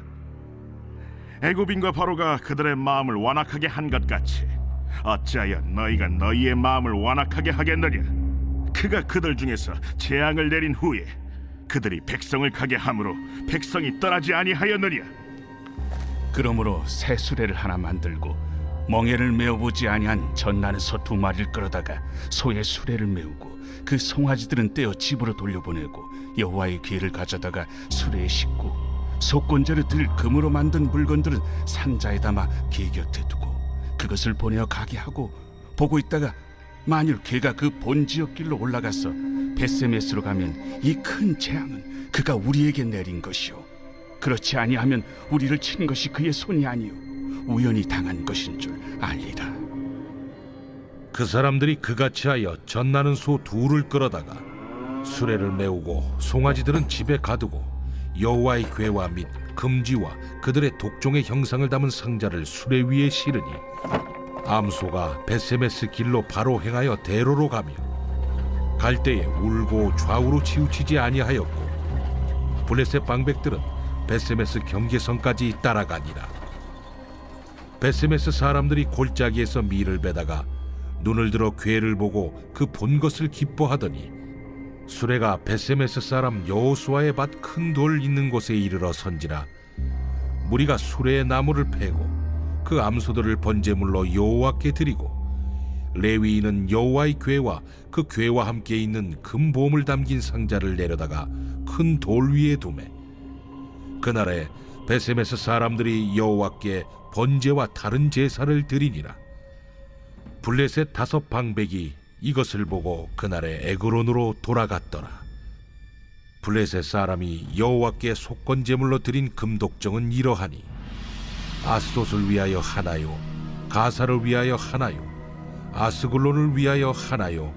애굽인과 바로가 그들의 마음을 완악하게 한 것 같이 어찌하여 너희가 너희의 마음을 완악하게 하겠느냐. 그가 그들 중에서 재앙을 내린 후에 그들이 백성을 가게 함으로 백성이 떠나지 아니하였느냐. 그러므로 새 수레를 하나 만들고 멍에를 메어보지 아니한 젖나는 소 2마리를 끌어다가 소의 수레를 메우고 그 송아지들은 떼어 집으로 돌려보내고 여호와의 궤를 가져다가 수레에 싣고 속건제를 들 금으로 만든 물건들은 상자에 담아 궤 곁에 두고 그것을 보내어 가게 하고 보고 있다가 만일 궤가 그 본 지역길로 올라가서 벳세메스로 가면 이 큰 재앙은 그가 우리에게 내린 것이요 그렇지 아니하면 우리를 친 것이 그의 손이 아니요 우연히 당한 것인 줄 알리라. 그 사람들이 그같이 하여 젖나는 소 2를 끌어다가 수레를 메우고 송아지들은 집에 가두고 여호와의 궤와 및 금지와 그들의 독종의 형상을 담은 상자를 수레 위에 실으니 암소가 벳세메스 길로 바로 행하여 대로로 가며 갈 때에 울고 좌우로 치우치지 아니하였고 블레셋 방백들은 벳세메스 경계선까지 따라가니라. 벳세메스 사람들이 골짜기에서 밀을 베다가 눈을 들어 궤를 보고 그 본 것을 기뻐하더니 수레가 벳세메스 사람 여호수아의 밭 큰 돌 있는 곳에 이르러 선지라. 무리가 수레의 나무를 패고 그 암소들을 번제물로 여호와께 드리고 레위인은 여호와의 궤와 그 궤와 함께 있는 금보물 담긴 상자를 내려다가 큰 돌 위에 두매 그날에 벳세메스 사람들이 여호와께 번제와 다른 제사를 드리니라. 블레셋 5 방백이 이것을 보고 그날에 에그론으로 돌아갔더라. 블레셋 사람이 여호와께 속건제물로 드린 금독정은 이러하니 아스돗을 위하여 하나요, 가사를 위하여 하나요, 아스글론을 위하여 하나요,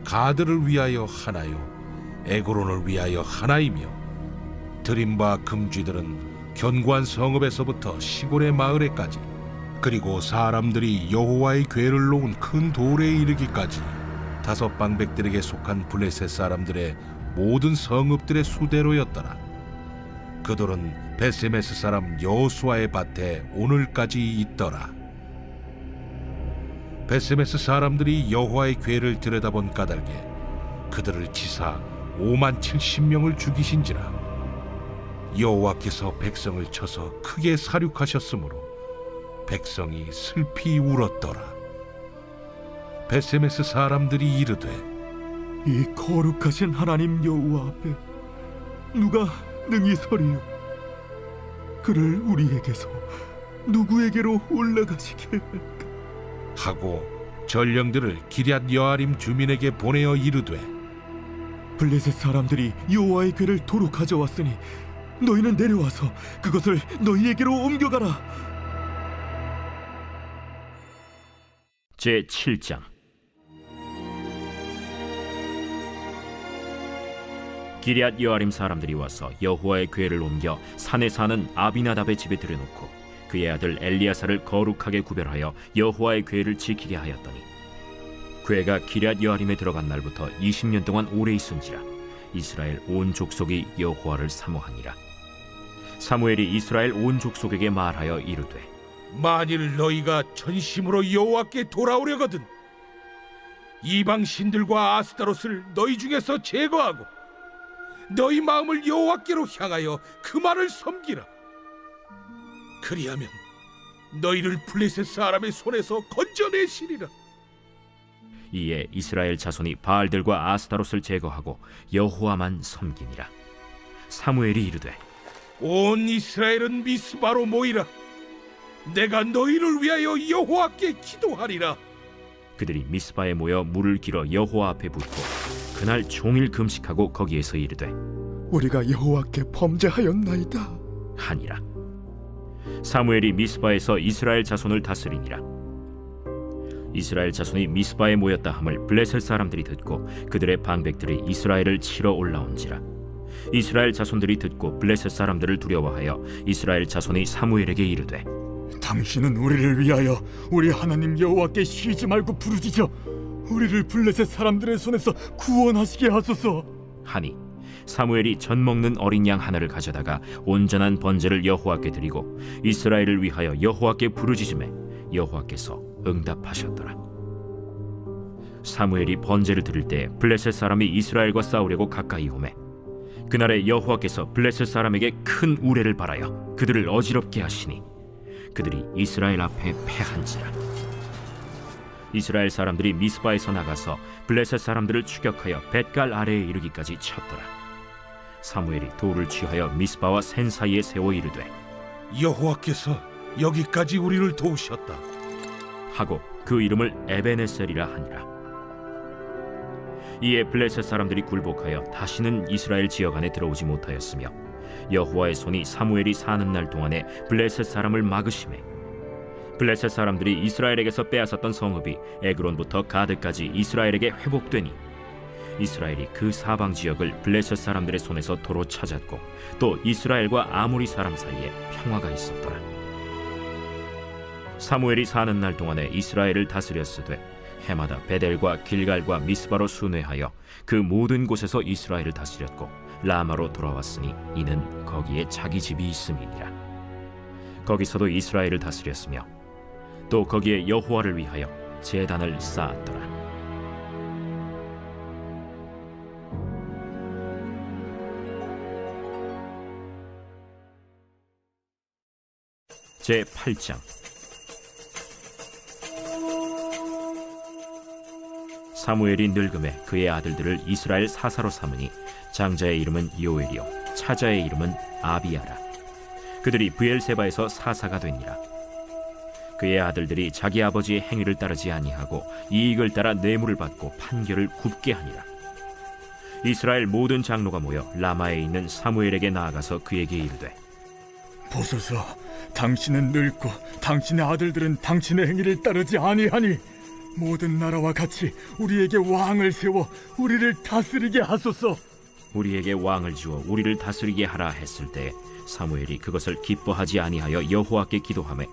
가드를 위하여 하나요, 에그론을 위하여 하나이며 드린 바 금쥐들은 견고한 성읍에서부터 시골의 마을에까지, 그리고 사람들이 여호와의 궤를 놓은 큰 돌에 이르기까지 다섯 방백들에게 속한 블레셋 사람들의 모든 성읍들의 수대로였더라. 그 돌은 베세메스 사람 여호수아의 밭에 오늘까지 있더라. 베세메스 사람들이 여호와의 궤를 들여다본 까닭에 그들을 치사 5만 70명을 죽이신지라. 여호와께서 백성을 쳐서 크게 사륙하셨으므로 백성이 슬피 울었더라. 베세메스 사람들이 이르되, 이 거룩하신 하나님 여호와 앞에 누가 능히 서리요? 그를 우리에게서 누구에게로 올라가시게 할까? 하고 전령들을 기럇 여아림 주민에게 보내어 이르되, 블레셋 사람들이 여호와의 궤를 도로 가져왔으니 너희는 내려와서 그것을 너희에게로 옮겨가라. 제7장. 기럇 여아림 사람들이 와서 여호와의 궤를 옮겨 산에 사는 아비나답의 집에 들여놓고 그의 아들 엘리야사를 거룩하게 구별하여 여호와의 궤를 지키게 하였더니, 궤가 기럇 여아림에 들어간 날부터 20년 동안 오래 있은지라 이스라엘 온 족속이 여호와를 사모하니라. 사무엘이 이스라엘 온 족속에게 말하여 이르되, 만일 너희가 전심으로 여호와께 돌아오려거든 이방 신들과 아스타롯을 너희 중에서 제거하고 너희 마음을 여호와께로 향하여 그만을 섬기라. 그리하면 너희를 블레셋 사람의 손에서 건져내시리라. 이에 이스라엘 자손이 바알들과 아스타롯을 제거하고 여호와만 섬기니라. 사무엘이 이르되, 온 이스라엘은 미스바로 모이라. 내가 너희를 위하여 여호와께 기도하리라. 그들이 미스바에 모여 물을 길어 여호와 앞에 붓고 그날 종일 금식하고 거기에서 이르되, 우리가 여호와께 범죄하였나이다 하니라. 사무엘이 미스바에서 이스라엘 자손을 다스리니라. 이스라엘 자손이 미스바에 모였다 함을 블레셋 사람들이 듣고 그들의 방백들이 이스라엘을 치러 올라온지라. 이스라엘 자손들이 듣고 블레셋 사람들을 두려워하여 이스라엘 자손이 사무엘에게 이르되, 당신은 우리를 위하여 우리 하나님 여호와께 쉬지 말고 부르짖어 우리를 블레셋 사람들의 손에서 구원하시게 하소서 하니, 사무엘이 젖 먹는 어린 양 하나를 가져다가 온전한 번제를 여호와께 드리고 이스라엘을 위하여 여호와께 부르짖음에 여호와께서 응답하셨더라. 사무엘이 번제를 드릴 때 블레셋 사람이 이스라엘과 싸우려고 가까이 오매 그날에 여호와께서 블레셋 사람에게 큰 우레를 발하여 그들을 어지럽게 하시니 그들이 이스라엘 앞에 패한지라. 이스라엘 사람들이 미스바에서 나가서 블레셋 사람들을 추격하여 벳갈 아래에 이르기까지 쳤더라. 사무엘이 돌을 취하여 미스바와 센 사이에 세워 이르되, 여호와께서 여기까지 우리를 도우셨다 하고 그 이름을 에베네셀이라 하니라. 이에 블레셋 사람들이 굴복하여 다시는 이스라엘 지역 안에 들어오지 못하였으며 여호와의 손이 사무엘이 사는 날 동안에 블레셋 사람을 막으심에 블레셋 사람들이 이스라엘에게서 빼앗았던 성읍이 에그론부터 가드까지 이스라엘에게 회복되니 이스라엘이 그 사방 지역을 블레셋 사람들의 손에서 도로 찾았고 또 이스라엘과 아모리 사람 사이에 평화가 있었더라. 사무엘이 사는 날 동안에 이스라엘을 다스렸으되 해마다 베델과 길갈과 미스바로 순회하여 그 모든 곳에서 이스라엘을 다스렸고 라마로 돌아왔으니 이는 거기에 자기 집이 있음이니라. 거기서도 이스라엘을 다스렸으며 또 거기에 여호와를 위하여 제단을 쌓았더라. 제8장. 사무엘이 늙음에 그의 아들들을 이스라엘 사사로 삼으니 장자의 이름은 요엘이요 차자의 이름은 아비야라. 그들이 브엘세바에서 사사가 되니라. 그의 아들들이 자기 아버지의 행위를 따르지 아니하고 이익을 따라 뇌물을 받고 판결을 굽게 하니라. 이스라엘 모든 장로가 모여 라마에 있는 사무엘에게 나아가서 그에게 이르되, 보소서, 당신은 늙고 당신의 아들들은 당신의 행위를 따르지 아니하니 모든 나라와 같이 우리에게 왕을 세워 우리를 다스리게 하소서. 우리에게 왕을 주어 우리를 다스리게 하라 했을 때 사무엘이 그것을 기뻐하지 아니하여 여호와께 기도하매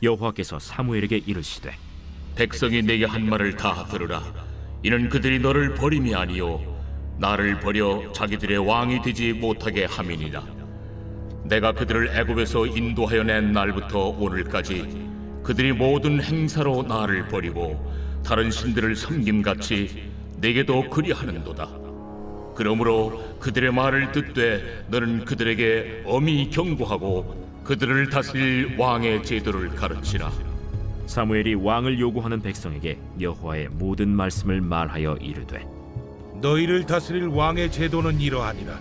여호와께서 사무엘에게 이르시되 백성이 내게 한 말을 다 들으라. 이는 그들이 너를 버림이 아니요 나를 버려 자기들의 왕이 되지 못하게 함이니라. 내가 그들을 애굽에서 인도하여 낸 날부터 오늘까지 그들이 모든 행사로 나를 버리고 다른 신들을 섬김같이 내게도 그리하는도다. 그러므로 그들의 말을 듣되 너는 그들에게 엄히 경고하고 그들을 다스릴 왕의 제도를 가르치라. 사무엘이 왕을 요구하는 백성에게 여호와의 모든 말씀을 말하여 이르되 너희를 다스릴 왕의 제도는 이러하니라.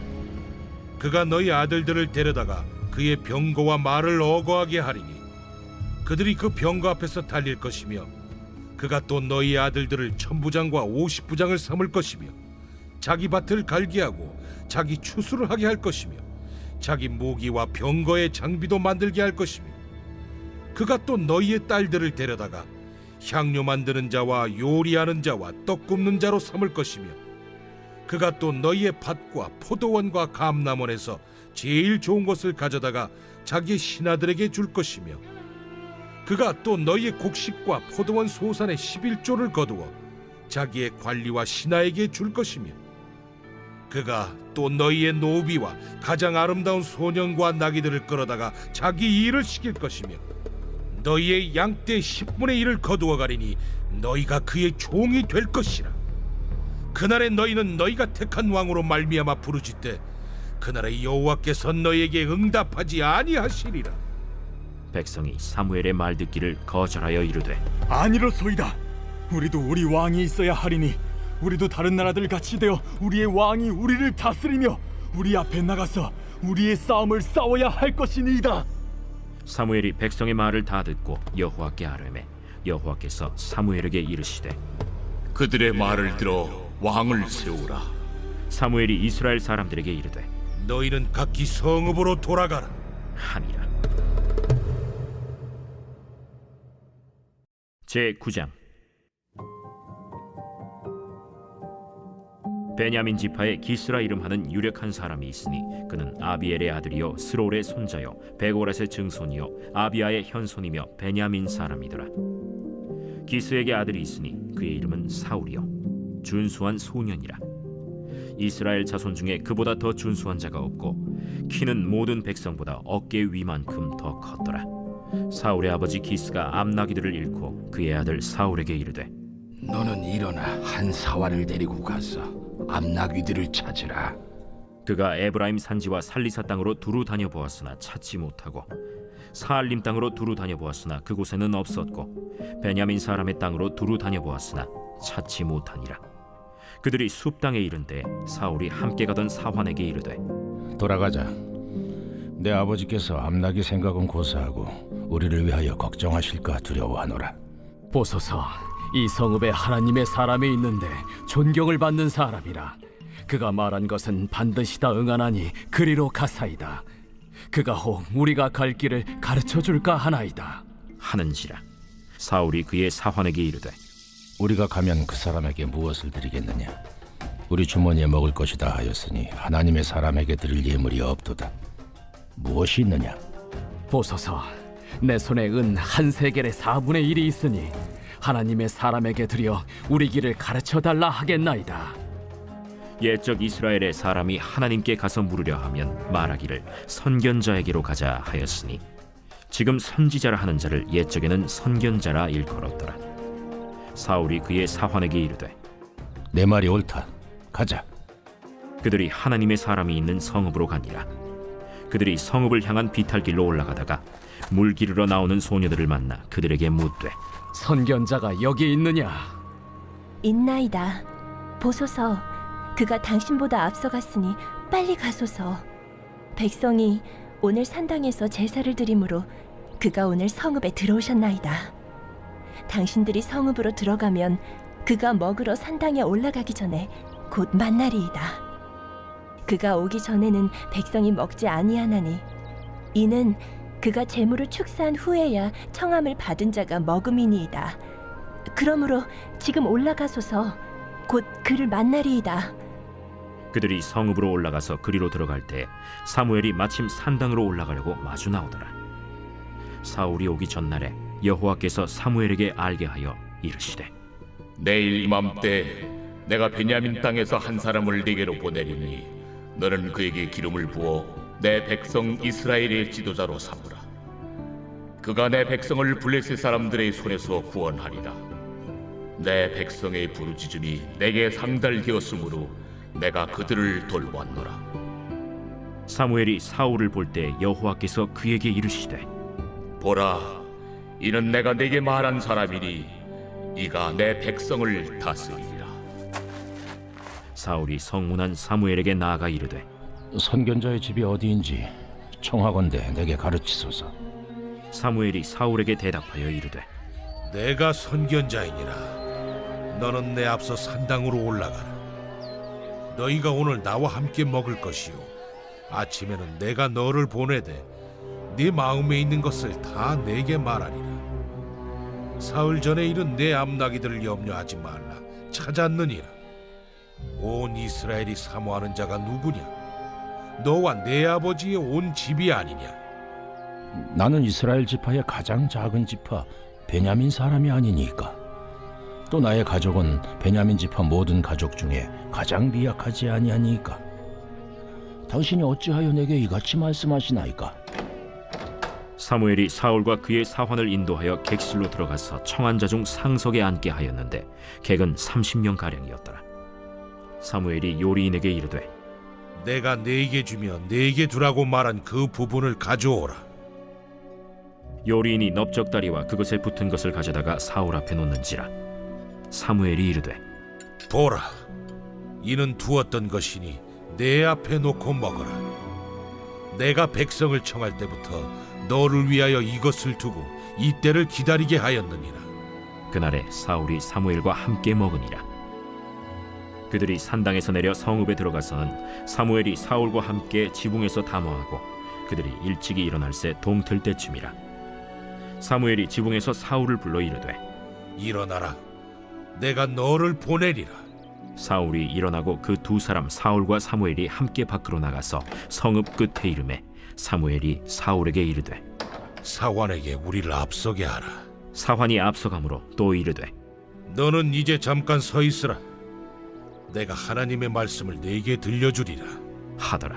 그가 너희 아들들을 데려다가 그의 병거와 말을 어거하게 하리니 그들이 그 병거 앞에서 달릴 것이며 그가 또 너희 아들들을 1000부장과 50부장을 삼을 것이며 자기 밭을 갈게 하고 자기 추수를 하게 할 것이며 자기 모기와 병거의 장비도 만들게 할 것이며 그가 또 너희의 딸들을 데려다가 향료 만드는 자와 요리하는 자와 떡 굽는 자로 삼을 것이며 그가 또 너희의 밭과 포도원과 감람원에서 제일 좋은 것을 가져다가 자기의 신하들에게 줄 것이며 그가 또 너희의 곡식과 포도원 소산의 11조를 거두어 자기의 관리와 신하에게 줄 것이며 그가 또 너희의 노비와 가장 아름다운 소년과 나귀들을 끌어다가 자기 일을 시킬 것이며 너희의 양떼 10분의 1을 거두어 가리니 너희가 그의 종이 될 것이라. 그날에 너희는 너희가 택한 왕으로 말미암아 부르짖되 그날에 여호와께서 너희에게 응답하지 아니하시리라. 백성이 사무엘의 말 듣기를 거절하여 이르되 아니로소이다. 우리도 우리 왕이 있어야 하리니 우리도 다른 나라들 같이 되어 우리의 왕이 우리를 다스리며 우리 앞에 나가서 우리의 싸움을 싸워야 할 것이니이다. 사무엘이 백성의 말을 다 듣고 여호와께 아뢰매 여호와께서 사무엘에게 이르시되 그들의 말을 들어 왕을 세우라. 사무엘이 이스라엘 사람들에게 이르되 너희는 각기 성읍으로 돌아가라 하니라. 제9장 베냐민 지파에 기스라 이름하는 유력한 사람이 있으니 그는 아비엘의 아들이요 스롤의 손자요 베고렛의 증손이요 아비아의 현손이며 베냐민 사람이더라. 기스에게 아들이 있으니 그의 이름은 사울이요 준수한 소년이라. 이스라엘 자손 중에 그보다 더 준수한 자가 없고 키는 모든 백성보다 어깨 위만큼 더 컸더라. 사울의 아버지 기스가 암나기들을 잃고 그의 아들 사울에게 이르되 너는 일어나 한 사활을 데리고 가서 암나귀들을 찾으라. 그가 에브라임 산지와 살리사 땅으로 두루 다녀보았으나 찾지 못하고 사알림 땅으로 두루 다녀보았으나 그곳에는 없었고 베냐민 사람의 땅으로 두루 다녀보았으나 찾지 못하니라. 그들이 숲 땅에 이른데 사울이 함께 가던 사환에게 이르되 돌아가자. 내 아버지께서 암나귀 생각은 고사하고 우리를 위하여 걱정하실까 두려워하노라. 보소서, 이 성읍에 하나님의 사람이 있는데 존경을 받는 사람이라. 그가 말한 것은 반드시 다 응하나니 그리로 가사이다. 그가 혹 우리가 갈 길을 가르쳐 줄까 하나이다 하는지라. 사울이 그의 사환에게 이르되 우리가 가면 그 사람에게 무엇을 드리겠느냐? 우리 주머니에 먹을 것이다 하였으니 하나님의 사람에게 드릴 예물이 없도다. 무엇이 있느냐? 보소서, 내 손에 은 한 세겔의 4분의 1이 있으니 하나님의 사람에게 드려 우리 길을 가르쳐 달라 하겠나이다. 옛적 이스라엘의 사람이 하나님께 가서 물으려 하면 말하기를 선견자에게로 가자 하였으니 지금 선지자라 하는 자를 옛적에는 선견자라 일컬었더라. 사울이 그의 사환에게 이르되 내 말이 옳다. 가자. 그들이 하나님의 사람이 있는 성읍으로 가니라. 그들이 성읍을 향한 비탈길로 올라가다가 물 기르러 나오는 소녀들을 만나 그들에게 묻되 선견자가 여기 있느냐? 있나이다. 보소서, 그가 당신보다 앞서갔으니 빨리 가소서. 백성이 오늘 산당에서 제사를 드리므로 그가 오늘 성읍에 들어오셨나이다. 당신들이 성읍으로 들어가면 그가 먹으러 산당에 올라가기 전에 곧 만나리이다. 그가 오기 전에는 백성이 먹지 아니하나니 이는 그가 재물을 축사한 후에야 청함을 받은 자가 먹음이니이다. 그러므로 지금 올라가소서. 곧 그를 만나리이다. 그들이 성읍으로 올라가서 그리로 들어갈 때 사무엘이 마침 산당으로 올라가려고 마주 나오더라. 사울이 오기 전날에 여호와께서 사무엘에게 알게 하여 이르시되 내일 이맘때 내가 베냐민 땅에서 한 사람을 네게로 보내리니 너는 그에게 기름을 부어 내 백성 이스라엘의 지도자로 삼으라. 그가 내 백성을 블레셋 사람들의 손에서 구원하리라. 내 백성의 부르짖음이 내게 상달되었으므로 내가 그들을 돌보았노라. 사무엘이 사울을 볼 때 여호와께서 그에게 이르시되 보라, 이는 내가 네게 말한 사람이니 이가 내 백성을 다스리리라. 사울이 성문한 사무엘에게 나아가 이르되 선견자의 집이 어디인지 청하건대 내게 가르치소서. 사무엘이 사울에게 대답하여 이르되 내가 선견자이니라. 너는 내 앞서 산당으로 올라가라. 너희가 오늘 나와 함께 먹을 것이요 아침에는 내가 너를 보내되 네 마음에 있는 것을 다 내게 말하리라. 사흘 전에 이른 내 암나기들을 염려하지 말라. 찾았느니라. 온 이스라엘이 사모하는 자가 누구냐? 너와 내 아버지의 온 집이 아니냐? 나는 이스라엘 지파의 가장 작은 지파 베냐민 사람이 아니니까. 또 나의 가족은 베냐민 지파 모든 가족 중에 가장 미약하지 아니하니까. 당신이 어찌하여 내게 이같이 말씀하시나이까? 사무엘이 사울과 그의 사환을 인도하여 객실로 들어가서 청한 자 중 상석에 앉게 하였는데 객은 30명 가량이었더라. 사무엘이 요리인에게 이르되 내가 네게 주며 네게 두라고 말한 그 부분을 가져오라. 요리인이 넓적다리와 그것에 붙은 것을 가져다가 사울 앞에 놓는지라. 사무엘이 이르되 보라, 이는 두었던 것이니 내 앞에 놓고 먹어라. 내가 백성을 청할 때부터 너를 위하여 이것을 두고 이때를 기다리게 하였느니라. 그날에 사울이 사무엘과 함께 먹으니라. 그들이 산당에서 내려 성읍에 들어가서는 사무엘이 사울과 함께 지붕에서 담화하고 그들이 일찍이 일어날새 동틀 때쯤이라. 사무엘이 지붕에서 사울을 불러 이르되 일어나라. 내가 너를 보내리라. 사울이 일어나고 그 두 사람 사울과 사무엘이 함께 밖으로 나가서 성읍 끝에 이르매 사무엘이 사울에게 이르되 사환에게 우리를 앞서게 하라. 사환이 앞서가므로 또 이르되 너는 이제 잠깐 서 있으라. 내가 하나님의 말씀을 네게 들려주리라 하더라.